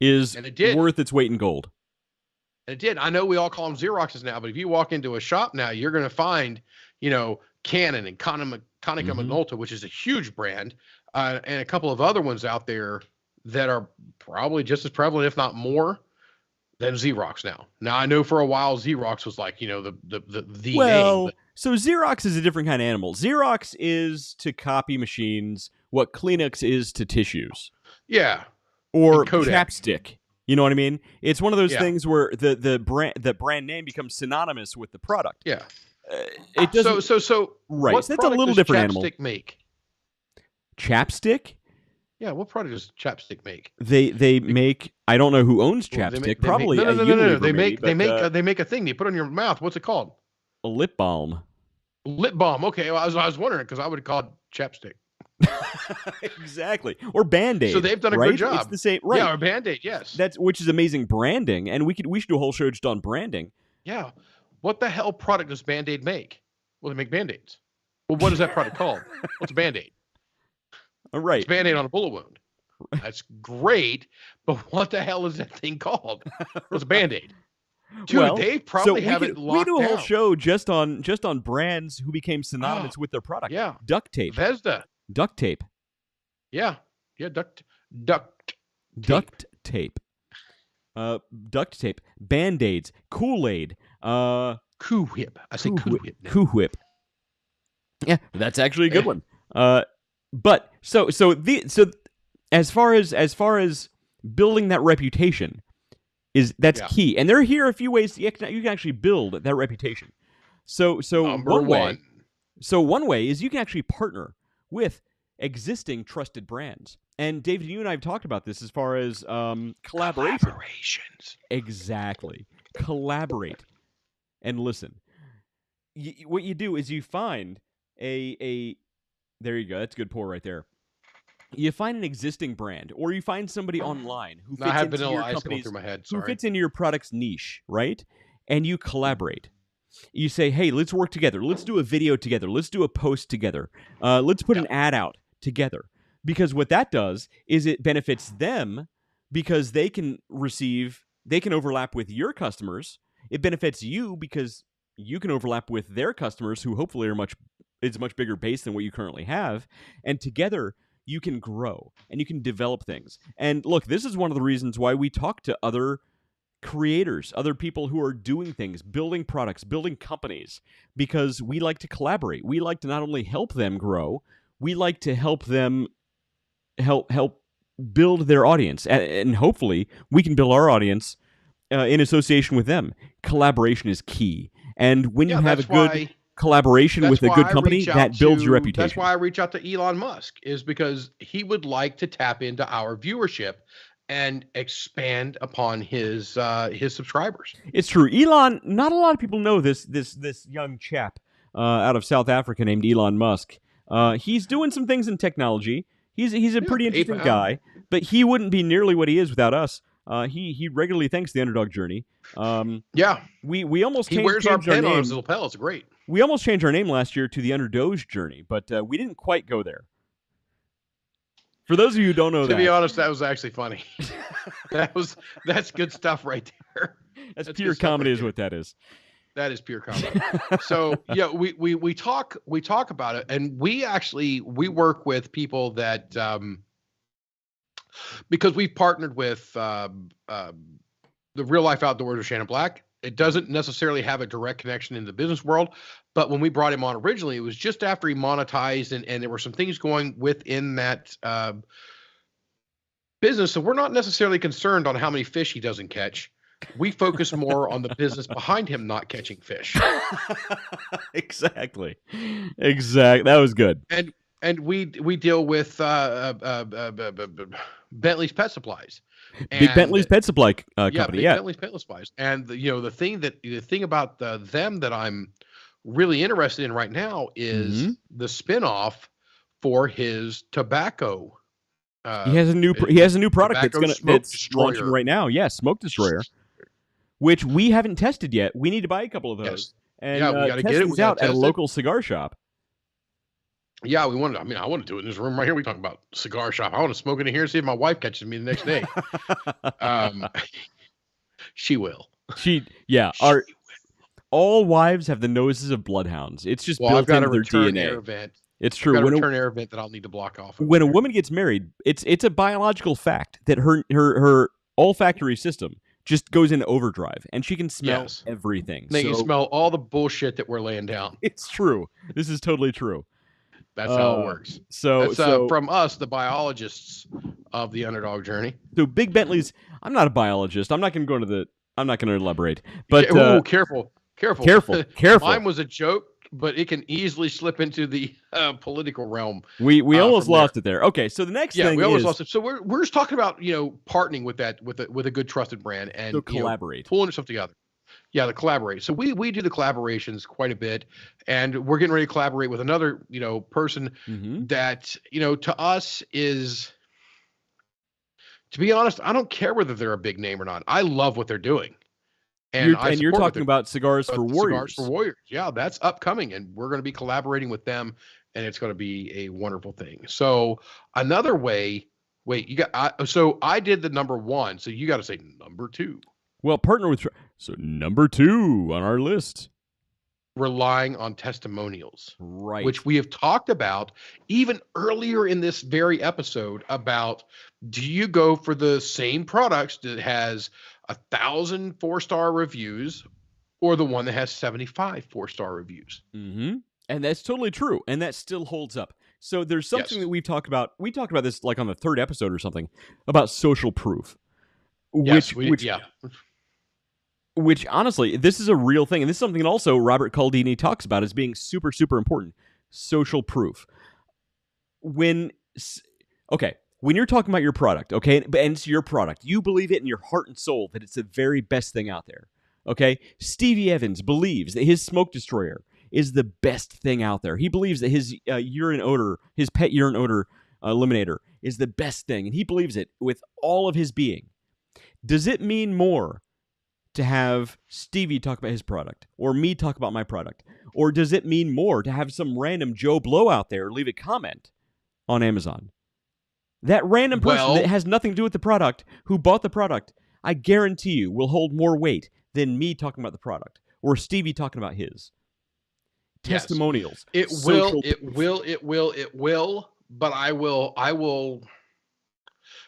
is worth its weight in gold. And it did. I know we all call them Xeroxes now, but if you walk into a shop now, you're going to find, Canon and Konica Minolta, which is a huge brand, and a couple of other ones out there that are probably just as prevalent, if not more, than Xerox now. Now I know for a while Xerox was like, the name. So Xerox is a different kind of animal. Xerox is to copy machines what Kleenex is to tissues. Yeah. Or chapstick. You know what I mean? It's one of those things where the brand name becomes synonymous with the product. Yeah. It doesn't. So right. What so that's a little different animal. Chapstick make? Chapstick? Yeah, what product does Chapstick make? They make. I don't know who owns Chapstick. Probably no. They make a thing they put on your mouth. What's it called? A lip balm. Lip balm. Okay, well, I was wondering because I would call it Chapstick. Exactly. Or Band-Aid. So they've done a good job. It's the same, right? Yeah, or Band-Aid. Yes. Which is amazing branding, and we should do a whole show just on branding. Yeah. What the hell product does Band-Aid make? Well, they make Band-Aids. Well, what is that product called? What's a Band-Aid? All right. It's Band-Aid on a bullet wound. That's great, but what the hell is that thing called? It's a Band-Aid. Dude, they probably have it locked down. We do a whole show just on brands who became synonymous with their product. Yeah. Duct tape. Vesda. Duct tape. Yeah. Yeah, duct tape. Duct tape. Band-Aids. Kool-Aid. Cool Whip. I say Cool Whip. Cool Whip. Yeah, that's actually a good one. But so as far as building that reputation, That's key. And there are here a few ways you can actually build that reputation. So one way is you can actually partner with existing trusted brands. And David, you and I have talked about this as far as collaboration. Collaborations. Exactly. Collaborate. And listen, what you do is you find a there you go. That's a good pour right there. You find an existing brand, or you find somebody online who fits into your company's, who fits into your product's niche, right? And you collaborate. You say, hey, let's work together. Let's do a video together. Let's do a post together. Let's put an ad out together. Because what that does is it benefits them because they can overlap with your customers. It benefits you because you can overlap with their customers who hopefully it's a much bigger base than what you currently have. And together, you can grow and you can develop things. And look, this is one of the reasons why we talk to other creators, other people who are doing things, building products, building companies, because we like to collaborate. We like to not only help them grow, we like to help them help build their audience. And hopefully we can build our audience in association with them. Collaboration is key. And when you have a good collaboration with a good company, that builds your reputation. That's why I reach out to Elon Musk, is because he would like to tap into our viewership and expand upon his subscribers. It's true. Elon, not a lot of people know this young chap out of South Africa named Elon Musk. He's doing some things in technology. He's a pretty interesting guy, but he wouldn't be nearly what he is without us. He regularly thanks the Underdog Journey. We almost he wears our pen on his lapel. It's great. We almost changed our name last year to the Underdog Journey, but we didn't quite go there. For those of you who don't know to be honest, that was actually funny. That's good stuff right there. That's pure comedy, is what that is. That is pure comedy. So yeah, we talk about it, and we work with people that because we've partnered with the Real Life Outdoors of Shannon Black. It doesn't necessarily have a direct connection in the business world, but when we brought him on originally, it was just after he monetized, and there were some things going within that business. So we're not necessarily concerned on how many fish he doesn't catch. We focus more on the business behind him not catching fish. Exactly. That was good. And we deal with Bentley's Pet Supplies. Big Bentley's Pet Supply company. Yeah, Bentley's Pet Supplies. And the thing about them that I'm really interested in right now is the spinoff for his tobacco. He has a new product that's launching right now. Yeah, Smoke Destroyer, which we haven't tested yet. We need to buy a couple of those. Yes. And we got to get it. We out at a local cigar shop. Yeah, I want to do it in this room right here. We talk about cigar shop. I want to smoke in here and see if my wife catches me the next day. She will. All wives have the noses of bloodhounds. It's just built into their DNA. Event. It's true. I've got a return air event that I'll need to block off. When a woman gets married, it's a biological fact that her olfactory system just goes into overdrive, and she can smell everything. They can smell all the bullshit that we're laying down. It's true. This is totally true. That's how it works. So from us, the biologists of the Underdog Journey. So Big Bentley's. I'm not a biologist. I'm not going to elaborate. But careful. Mine was a joke, but it can easily slip into the political realm. We almost lost it there. Okay, so the next thing we almost lost it. So we're just talking about partnering with a good trusted brand and collaborate, pulling stuff together. Yeah, the collaborate. So we do the collaborations quite a bit, and we're getting ready to collaborate with another person that to us is, to be honest, I don't care whether they're a big name or not. I love what they're doing. And you're talking about Cigars for Warriors. Cigars for Warriors. Yeah, that's upcoming, and we're going to be collaborating with them, and it's going to be a wonderful thing. So another way, so I did the number one, so you got to say number two. Well, partner with, so number two on our list. Relying on testimonials. Right. Which we have talked about even earlier in this very episode about, do you go for the same products that has 1,000 4-star reviews or the one that has 75 4-star reviews? Mm-hmm. And that's totally true. And that still holds up. So there's something that we talked about. We talked about this like on the third episode or something about social proof. Which, honestly, this is a real thing. And this is something that also Robert Cialdini talks about as being super, super important. Social proof. When you're talking about your product, okay, and it's your product, you believe it in your heart and soul that it's the very best thing out there, okay? Stevie Evans believes that his smoke destroyer is the best thing out there. He believes that his pet urine odor eliminator is the best thing, and he believes it with all of his being. Does it mean more to have Stevie talk about his product or me talk about my product? Or does it mean more to have some random Joe Blow out there leave a comment on Amazon? That random person that has nothing to do with the product, who bought the product, I guarantee you will hold more weight than me talking about the product or Stevie talking about his. Yes. Testimonials. It will, but I will,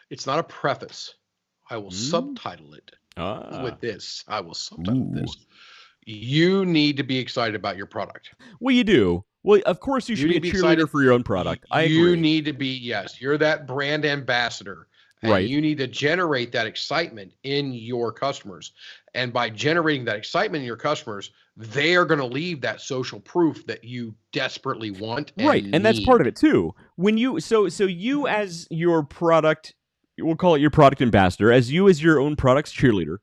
it's not a preface. I will subtitle it with this. I will subtitle this. You need to be excited about your product. Well, you do. Well, of course you should be a cheerleader for your own product. I agree. You need to be, yes, you're that brand ambassador. And right. You need to generate that excitement in your customers. And by generating that excitement in your customers, they are going to leave that social proof that you desperately want and right. need. And that's part of it too. When you so you as your product, we'll call it your product ambassador, as your own product's cheerleader,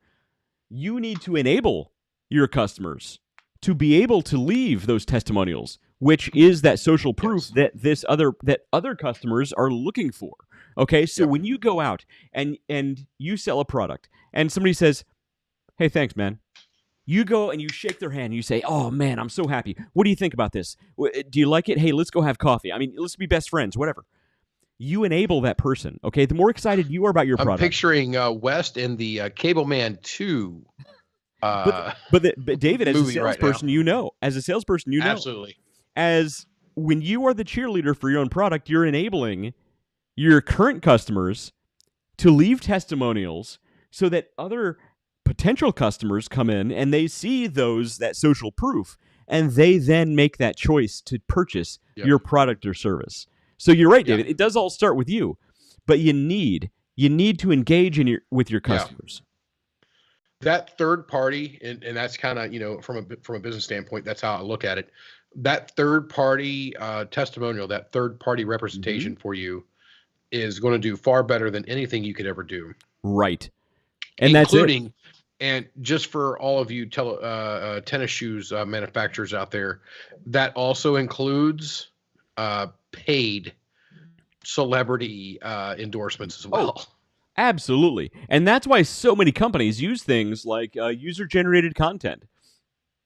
you need to enable your customers to be able to leave those testimonials, which is that social proof that other customers are looking for. Okay, so when you go out and you sell a product and somebody says, "Hey, thanks, man," you go and you shake their hand and you say, "Oh man, I'm so happy. What do you think about this? Do you like it? Hey, let's go have coffee. I mean, let's be best friends, whatever." You enable that person. Okay, the more excited you are about your product. I'm picturing West in the Cable Man 2. But David, as a salesperson, Absolutely. As when you are the cheerleader for your own product, you're enabling your current customers to leave testimonials so that other potential customers come in and they see that social proof, and they then make that choice to purchase your product or service. So you're right, David. It does all start with you, but you need to engage with your customers. That third party, and that's kind of, from a business standpoint, that's how I look at it. That third party testimonial, that third party representation for you is going to do far better than anything you could ever do. Right. And including, that's it. And just for all of you tennis shoes manufacturers out there, that also includes paid celebrity endorsements as well. Oh, absolutely. And that's why so many companies use things like user-generated content.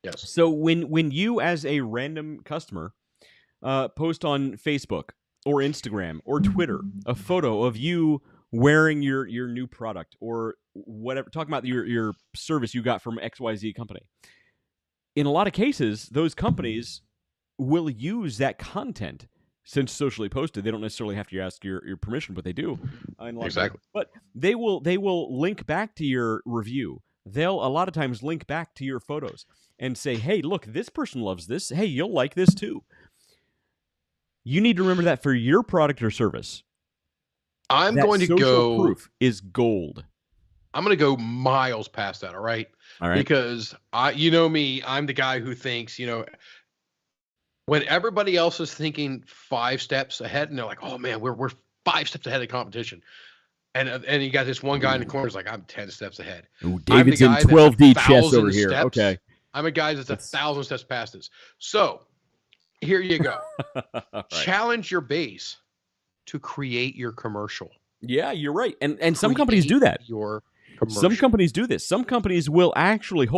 Yes. So when you as a random customer post on Facebook or Instagram or Twitter a photo of you wearing your new product or whatever, talking about your service you got from XYZ company, in a lot of cases, those companies will use that content. Since socially posted, they don't necessarily have to ask your permission, but they do. Exactly. But they will link back to your review. They'll a lot of times link back to your photos and say, "Hey, look, this person loves this. Hey, you'll like this too." You need to remember that for your product or service. I'm going to go. Proof is gold. I'm going to go miles past that. All right. Because me, I'm the guy who thinks, when everybody else is thinking 5 steps ahead, and they're like, "Oh man, we're 5 steps ahead of the competition," and you got this one guy in the corner who's like, "I'm 10 steps ahead." Ooh, David's in 12D chess over here. Steps. Okay, I'm a guy that's 1,000 steps past this. So here you go. Right. Challenge your base to create your commercial. Yeah, you're right, and some companies do that. Some companies do this. Some companies will actually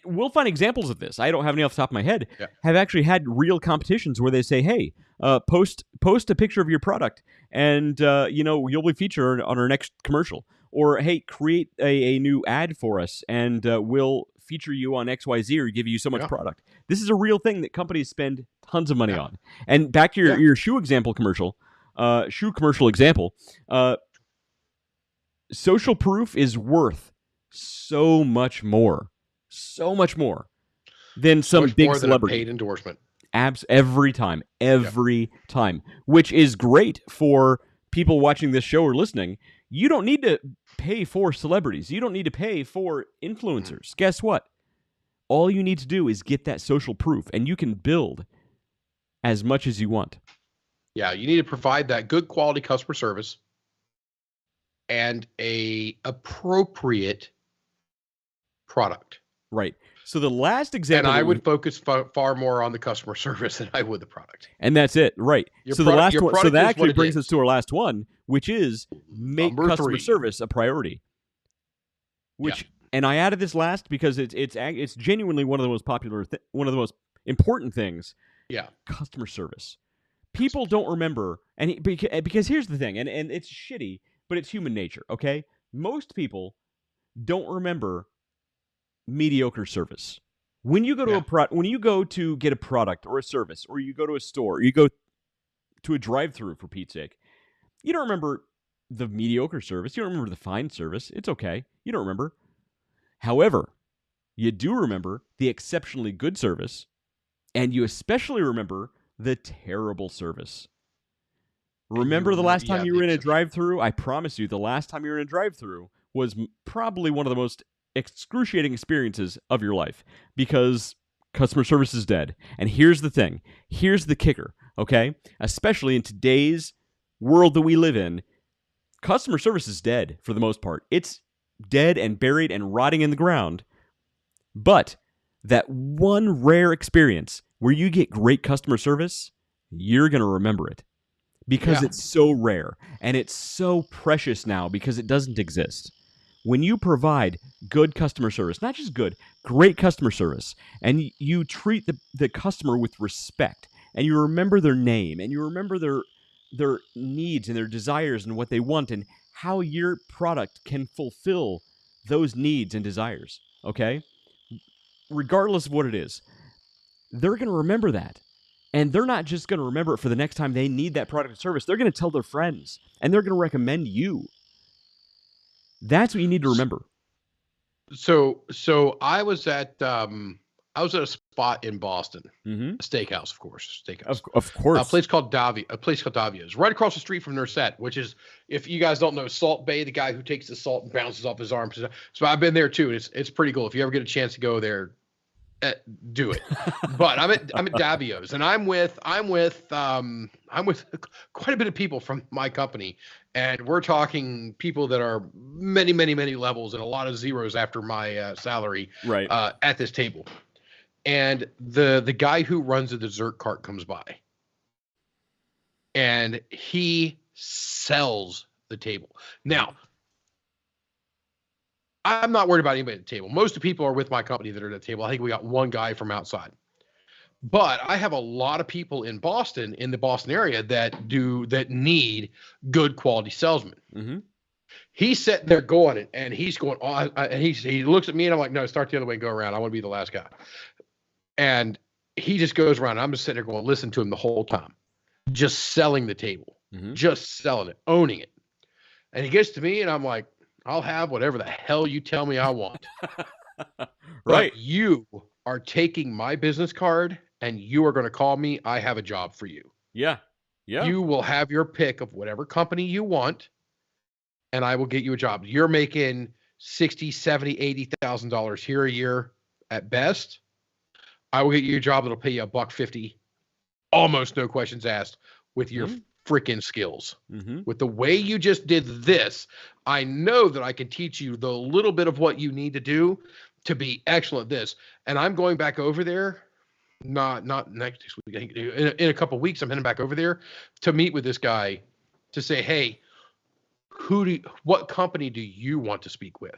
we'll find examples of this. I don't have any off the top of my head. Yeah. Have actually had real competitions where they say, "Hey, post a picture of your product, and you'll be featured on our next commercial." Or, "Hey, create a new ad for us, and we'll feature you on XYZ or give you so much product." This is a real thing that companies spend tons of money on. And back to your shoe commercial example, social proof is worth so much more than some big celebrity. Paid endorsement. Every time, which is great for people watching this show or listening. You don't need to pay for celebrities. You don't need to pay for influencers. Guess what? All you need to do is get that social proof, and you can build as much as you want. Yeah, you need to provide that good quality customer service and a appropriate product. Right. So the last example, and I would focus far more on the customer service than I would the product. And that's it, right? So the last one. So that actually brings us to our last one, which is make customer service a priority. And I added this last because it's genuinely one of the most popular, one of the most important things. Yeah, customer service. People don't remember, and because here's the thing, and it's shitty, but it's human nature. Okay, most people don't remember mediocre service. When you go to when you go to get a product or a service, or you go to a store, or you go to a drive-through, for Pete's sake, you don't remember the mediocre service. You don't remember the fine service. It's okay. You don't remember. However, you do remember the exceptionally good service, and you especially remember the terrible service. Remember the last time you were in a drive-through? I promise you, the last time you were in a drive-through was probably one of the most excruciating experiences of your life, because customer service is dead. And here's the thing. Here's the kicker, okay? Especially in today's world that we live in, customer service is dead for the most part. It's dead and buried and rotting in the ground. But that one rare experience where you get great customer service, you're going to remember it, because it's so rare and it's so precious now because it doesn't exist. When you provide good customer service, not just good, great customer service, and you treat the customer with respect, and you remember their name, and you remember their needs and their desires and what they want, and how your product can fulfill those needs and desires, okay? Regardless of what it is, they're going to remember that. And they're not just going to remember it for the next time they need that product or service. They're going to tell their friends, and they're going to recommend you. That's what you need to remember. So I was at a spot in Boston, a steakhouse, of course, of course, a place called Davio's, right across the street from Nurset, which is, if you guys don't know, Salt Bay, the guy who takes the salt and bounces off his arms. So I've been there too, and it's pretty cool. If you ever get a chance to go there, do it. But I'm at Davio's, and I'm with quite a bit of people from my company, and we're talking people that are many levels and a lot of zeros after my salary, right, at this table. And the guy who runs the dessert cart comes by, and he sells the table. Now, I'm not worried about anybody at the table. Most of the people are with my company that are at the table. I think we got one guy from outside. But I have a lot of people in Boston, in the Boston area, that need good quality salesmen. Mm-hmm. He's sitting there going it, and he's going, and he looks at me, and I'm like, no, start the other way and go around. I want to be the last guy. And he just goes around. I'm just sitting there going, listen to him the whole time, just selling the table, just selling it, owning it. And he gets to me, and I'm like, I'll have whatever the hell you tell me I want. Right. But you are taking my business card, and you are going to call me. I have a job for you. Yeah. Yeah. You will have your pick of whatever company you want, and I will get you a job. You're making $60,000, $70,000, $80,000 here a year at best. I will get you a job that'll pay you $150, almost no questions asked, with your freaking skills. With the way you just did this, I know that I can teach you the little bit of what you need to do to be excellent at this. And I'm going back over there, not next week, in a couple of weeks, I'm heading back over there to meet with this guy to say, hey, what company do you want to speak with?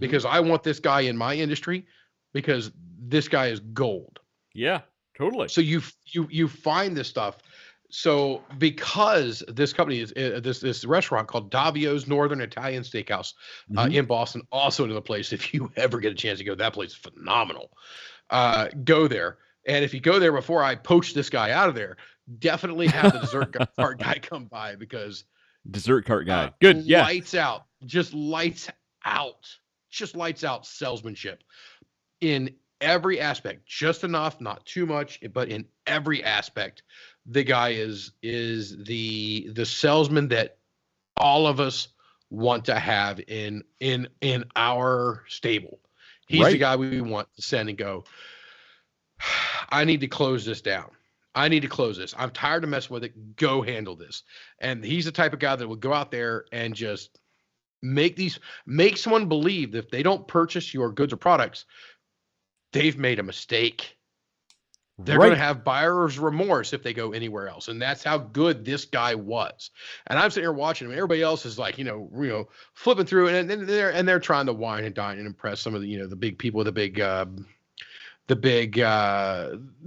Because I want this guy in my industry, because this guy is gold. Yeah, totally. So you find this stuff. So because this company is this restaurant called Davio's Northern Italian Steakhouse in Boston, also another place, if you ever get a chance to go, that place is phenomenal. Go there. And if you go there before I poach this guy out of there, definitely have the dessert cart guy come by, because dessert cart guy. Good. Yeah. Lights out. Just lights out salesmanship in every aspect. Just enough, not too much, but in every aspect. The guy is the salesman that all of us want to have in our stable. He's the guy we want to send and go, I need to close this down. I need to close this. I'm tired of messing with it. Go handle this. And he's the type of guy that will go out there and just make someone believe that if they don't purchase your goods or products, they've made a mistake. They're going to have buyer's remorse if they go anywhere else. And that's how good this guy was. And I'm sitting here watching him. Everybody else is like, flipping through and they're trying to wine and dine and impress some of the, the big people, the big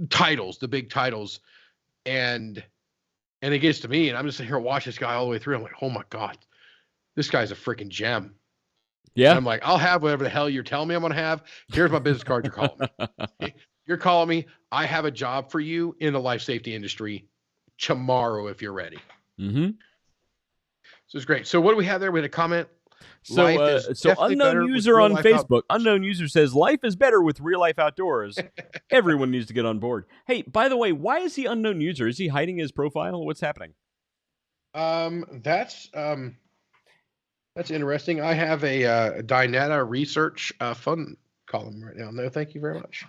titles. And it gets to me and I'm just sitting here watching this guy all the way through. I'm like, oh my God, this guy's a freaking gem. Yeah. And I'm like, I'll have whatever the hell you're telling me I'm going to have. Here's my business card. You're calling me. You're calling me. I have a job for you in the life safety industry tomorrow if you're ready. Mm-hmm. So it's great. So what do we have there? We had a comment. So unknown user on Facebook. Unknown user says life is better with real life outdoors. Everyone needs to get on board. Hey, by the way, why is he unknown user? Is he hiding his profile? What's happening? That's interesting. I have a Dynata research fund column right now. No, thank you very much.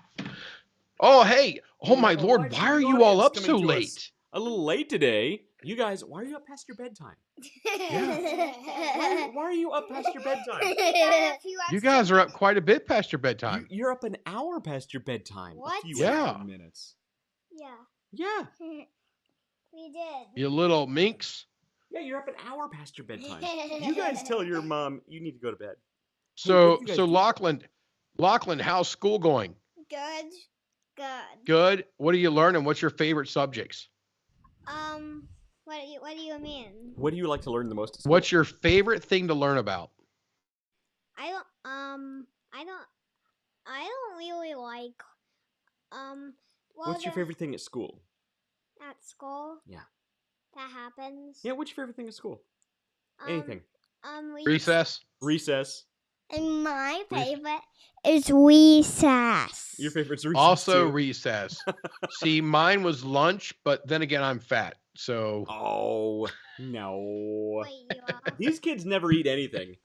Oh, hey. Oh, my Lord. Why are you all up so late? A little late today. You guys, why are you up past your bedtime? Yeah. Why are you up past your bedtime? You guys are up quite a bit past your bedtime. You're up an hour past your bedtime. What? Minutes. Yeah. Yeah. We did. You little minx. Yeah, you're up an hour past your bedtime. You guys tell your mom you need to go to bed. So Lachlan, how's school going? Good. Good. What are you learning? What's your favorite subjects? What do you mean? What do you like to learn the most? What's your favorite thing to learn about? I don't really like. What's your favorite thing at school? At school? Yeah. That happens. Yeah. What's your favorite thing at school? Anything. Recess. And my favorite is recess. Your favorite's recess. Also too. Recess. See, mine was lunch, but then again, I'm fat. So. Oh, no. These kids never eat anything.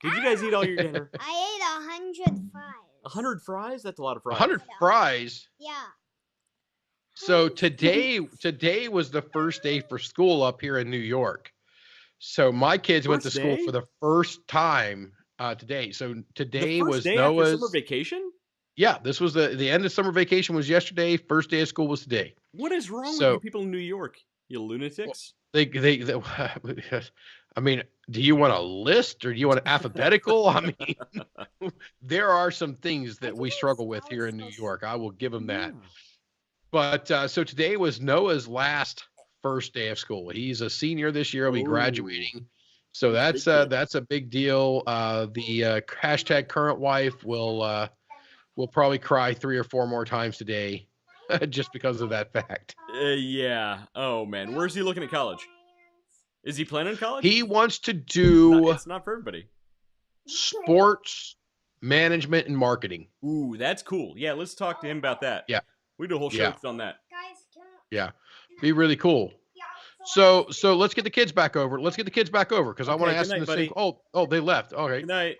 Did you guys eat all your dinner? I ate 100 fries. 100 fries? That's a lot of fries. 100 fries? Yeah. So today was the first day for school up here in New York. So my kids went to school for the first time today. So today was Noah's summer vacation. Yeah, this was the end of summer vacation was yesterday. First day of school was today. What is wrong with you people in New York? You lunatics. They I mean, do you want a list or do you want an alphabetical? I mean, there are some things that we struggle with here in New York. I will give them that. But so today was Noah's last first day of school. He's a senior this year. He'll be graduating. So that's a big deal. The hashtag current wife will probably cry 3 or 4 more times today just because of that fact. Yeah. Oh, man. Where's he looking at college? Is he planning on college? He wants to do... It's not for everybody. Sports management and marketing. Ooh, that's cool. Yeah, let's talk to him about that. Yeah. We do a whole show on that. Yeah. Be really cool. So let's get the kids back over. Because I want to ask them the same. Oh, they left. Okay. Good night.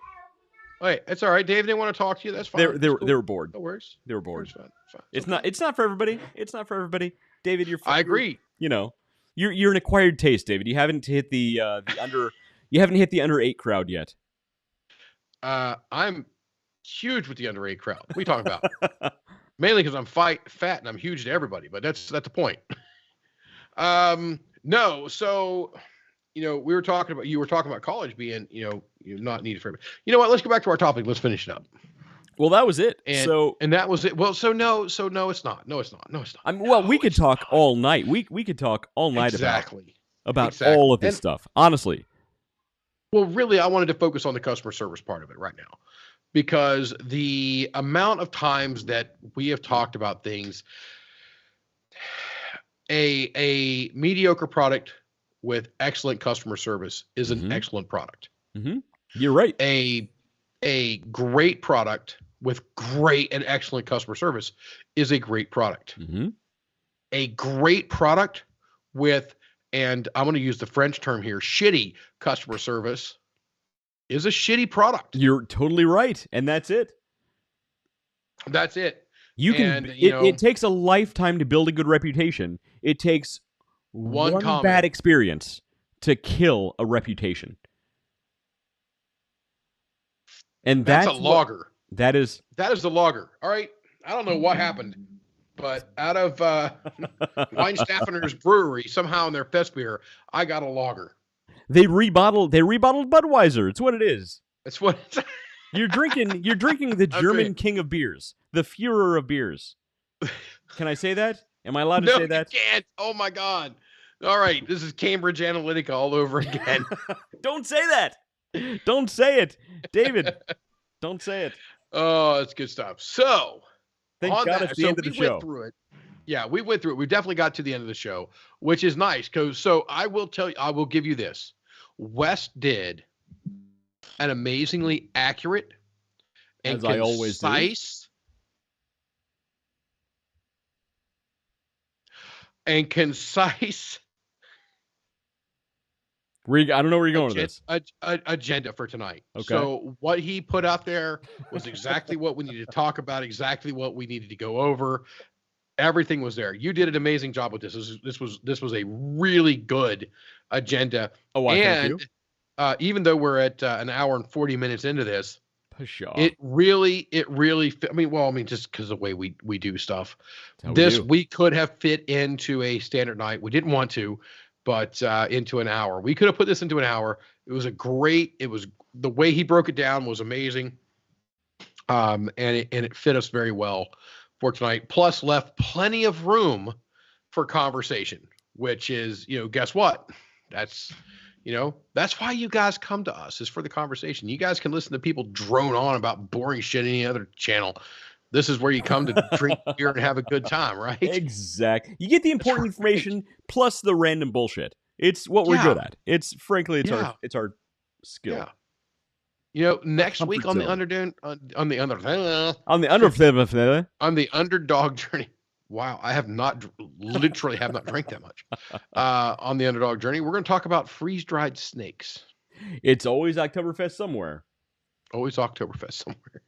Wait, it's all right, Dave. They want to talk to you. That's fine. They were bored. No worries. They were bored. Fine. It's not for everybody. It's not for everybody. David, I agree. You're an acquired taste, David. You haven't hit the under. You haven't hit the under 8 crowd yet. I'm huge with the under 8 crowd. What are you talking about? Mainly because I'm fat and I'm huge to everybody, but that's the point. No, so you were talking about college being not needed for everybody. You know what? Let's go back to our topic. Let's finish it up. Well, that was it. And that was it. Well, no, it's not. No, it's not. We could talk all night. We could talk all night about all of this stuff. Honestly. Well, really, I wanted to focus on the customer service part of it right now, because the amount of times that we have talked about things, a mediocre product with excellent customer service is an excellent product. Mm-hmm. You're right. A great product with great and excellent customer service is a great product. Mm-hmm. A great product with, and I'm going to use the French term here, shitty customer service is a shitty product. You're totally right, and that's it. That's it. It takes a lifetime to build a good reputation. It takes one bad experience to kill a reputation. And that's a logger. That is the logger. All right. I don't know what happened, but out of Weinstafferner's brewery, somehow in their fest beer, I got a lager. They rebottled Budweiser. It's what it is. It's what you're drinking the German king of beers, the Führer of beers. Can I say that? Am I allowed to say that? No, you can't. Oh my God. All right. This is Cambridge Analytica all over again. Don't say that. Don't say it. David, don't say it. Oh, it's good stuff. So, thank God it's the end of the show. Went through it. Yeah, we went through it. We definitely got to the end of the show, which is nice. I will give you this. West did an amazingly accurate and concise I don't know where you're going with this. Agenda for tonight. Okay. So what he put out there was exactly what we needed to talk about, exactly what we needed to go over. Everything was there. You did an amazing job with this. This was a really good agenda. Oh, thank you. Even though we're at an hour and 40 minutes into this, it really, just because of the way we do stuff, we could have fit into a standard night. We didn't want to. But into an hour. We could have put this into an hour. It was the way he broke it down was amazing. And it fit us very well for tonight. Plus left plenty of room for conversation, which is, guess what? That's why you guys come to us, is for the conversation. You guys can listen to people drone on about boring shit any other channel. This is where you come to drink beer and have a good time, right? Exactly. You get the important information plus the random bullshit. It's what we're good at. It's frankly, it's our skill. Yeah. Next week on the Underdog journey. Wow, I literally have not drank that much. On the Underdog journey, we're going to talk about freeze-dried snakes. It's always Oktoberfest somewhere. Always Oktoberfest somewhere.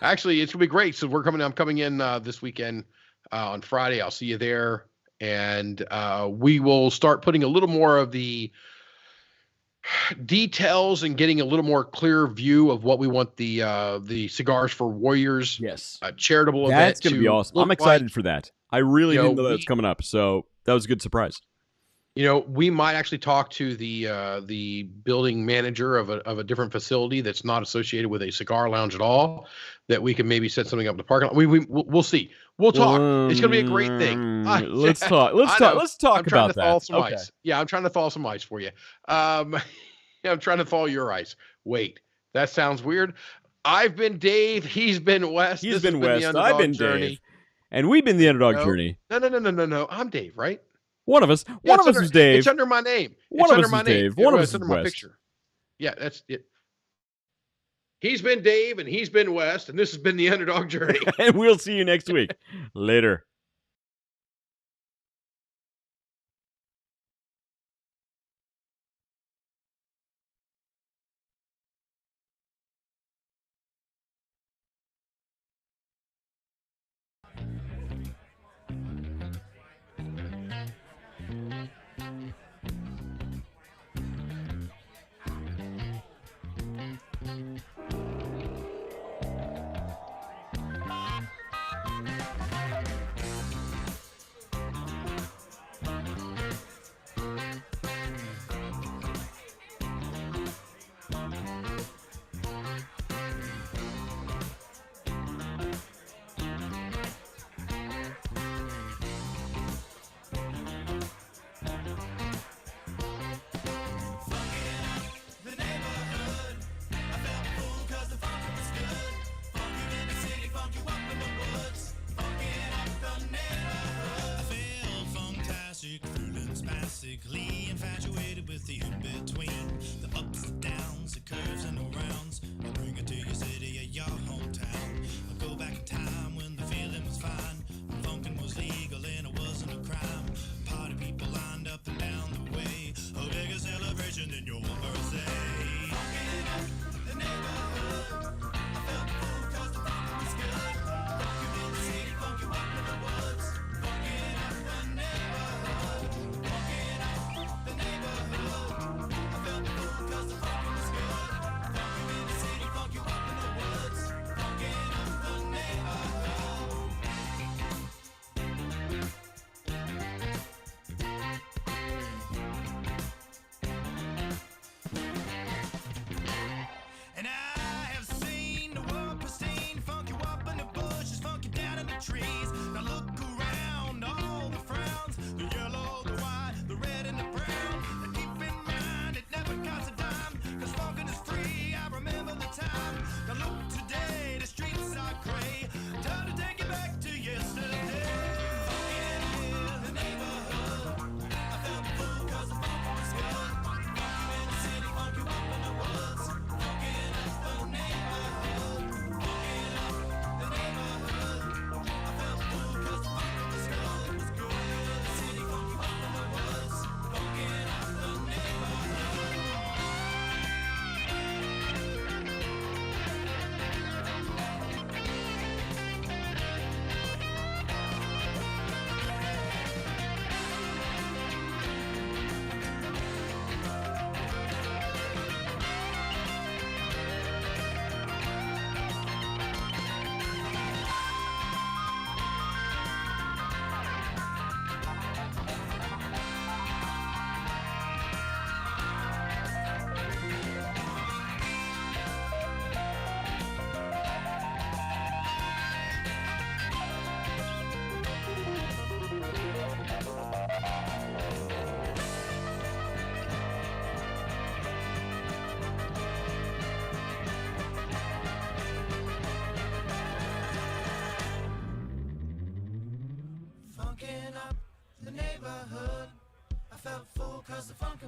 Actually, it's gonna be great. So I'm coming in this weekend on Friday. I'll see you there, and we will start putting a little more of the details and getting a little more clear view of what we want the Cigars for Warriors. Yes, charitable event. That's gonna be awesome. I'm excited for that. I really didn't know that was coming up, so that was a good surprise. We might actually talk to the building manager of a different facility that's not associated with a cigar lounge at all, that we can maybe set something up in the parking lot. We'll see. We'll talk. It's gonna be a great thing. Let's talk. Let's talk about that. Okay. Ice. Yeah, I'm trying to thaw some ice for you. I'm trying to thaw your ice. Wait, that sounds weird. I've been Dave. He's been Wes. I've been Dave. And we've been the Underdog Journey. No. I'm Dave, right? One of us. One of us is Dave. It's under my name. One of us is Dave. One of us is under my picture. Yeah, that's it. He's been Dave, and he's been West, and this has been the Underdog Journey. And we'll see you next week. Later.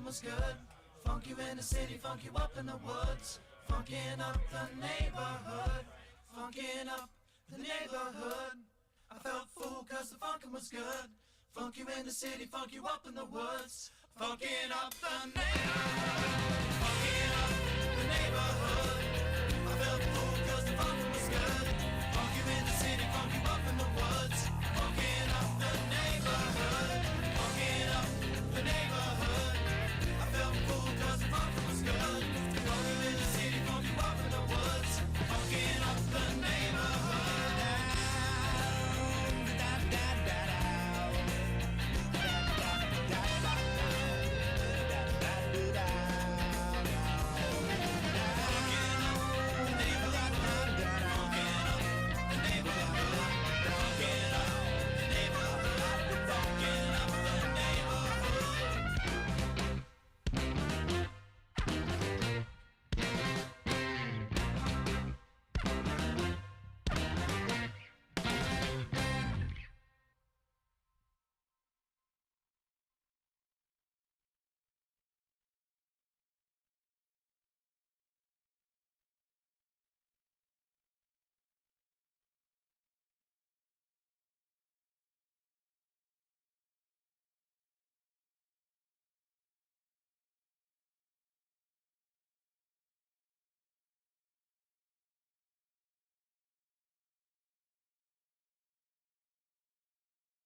was good. Funk you in the city, funk you up in the woods. Funkin' up the neighborhood. Funkin' up the neighborhood. I felt fool cause the funkin' was good. Funk you in the city, funk you up in the woods. Funkin' up the neighborhood.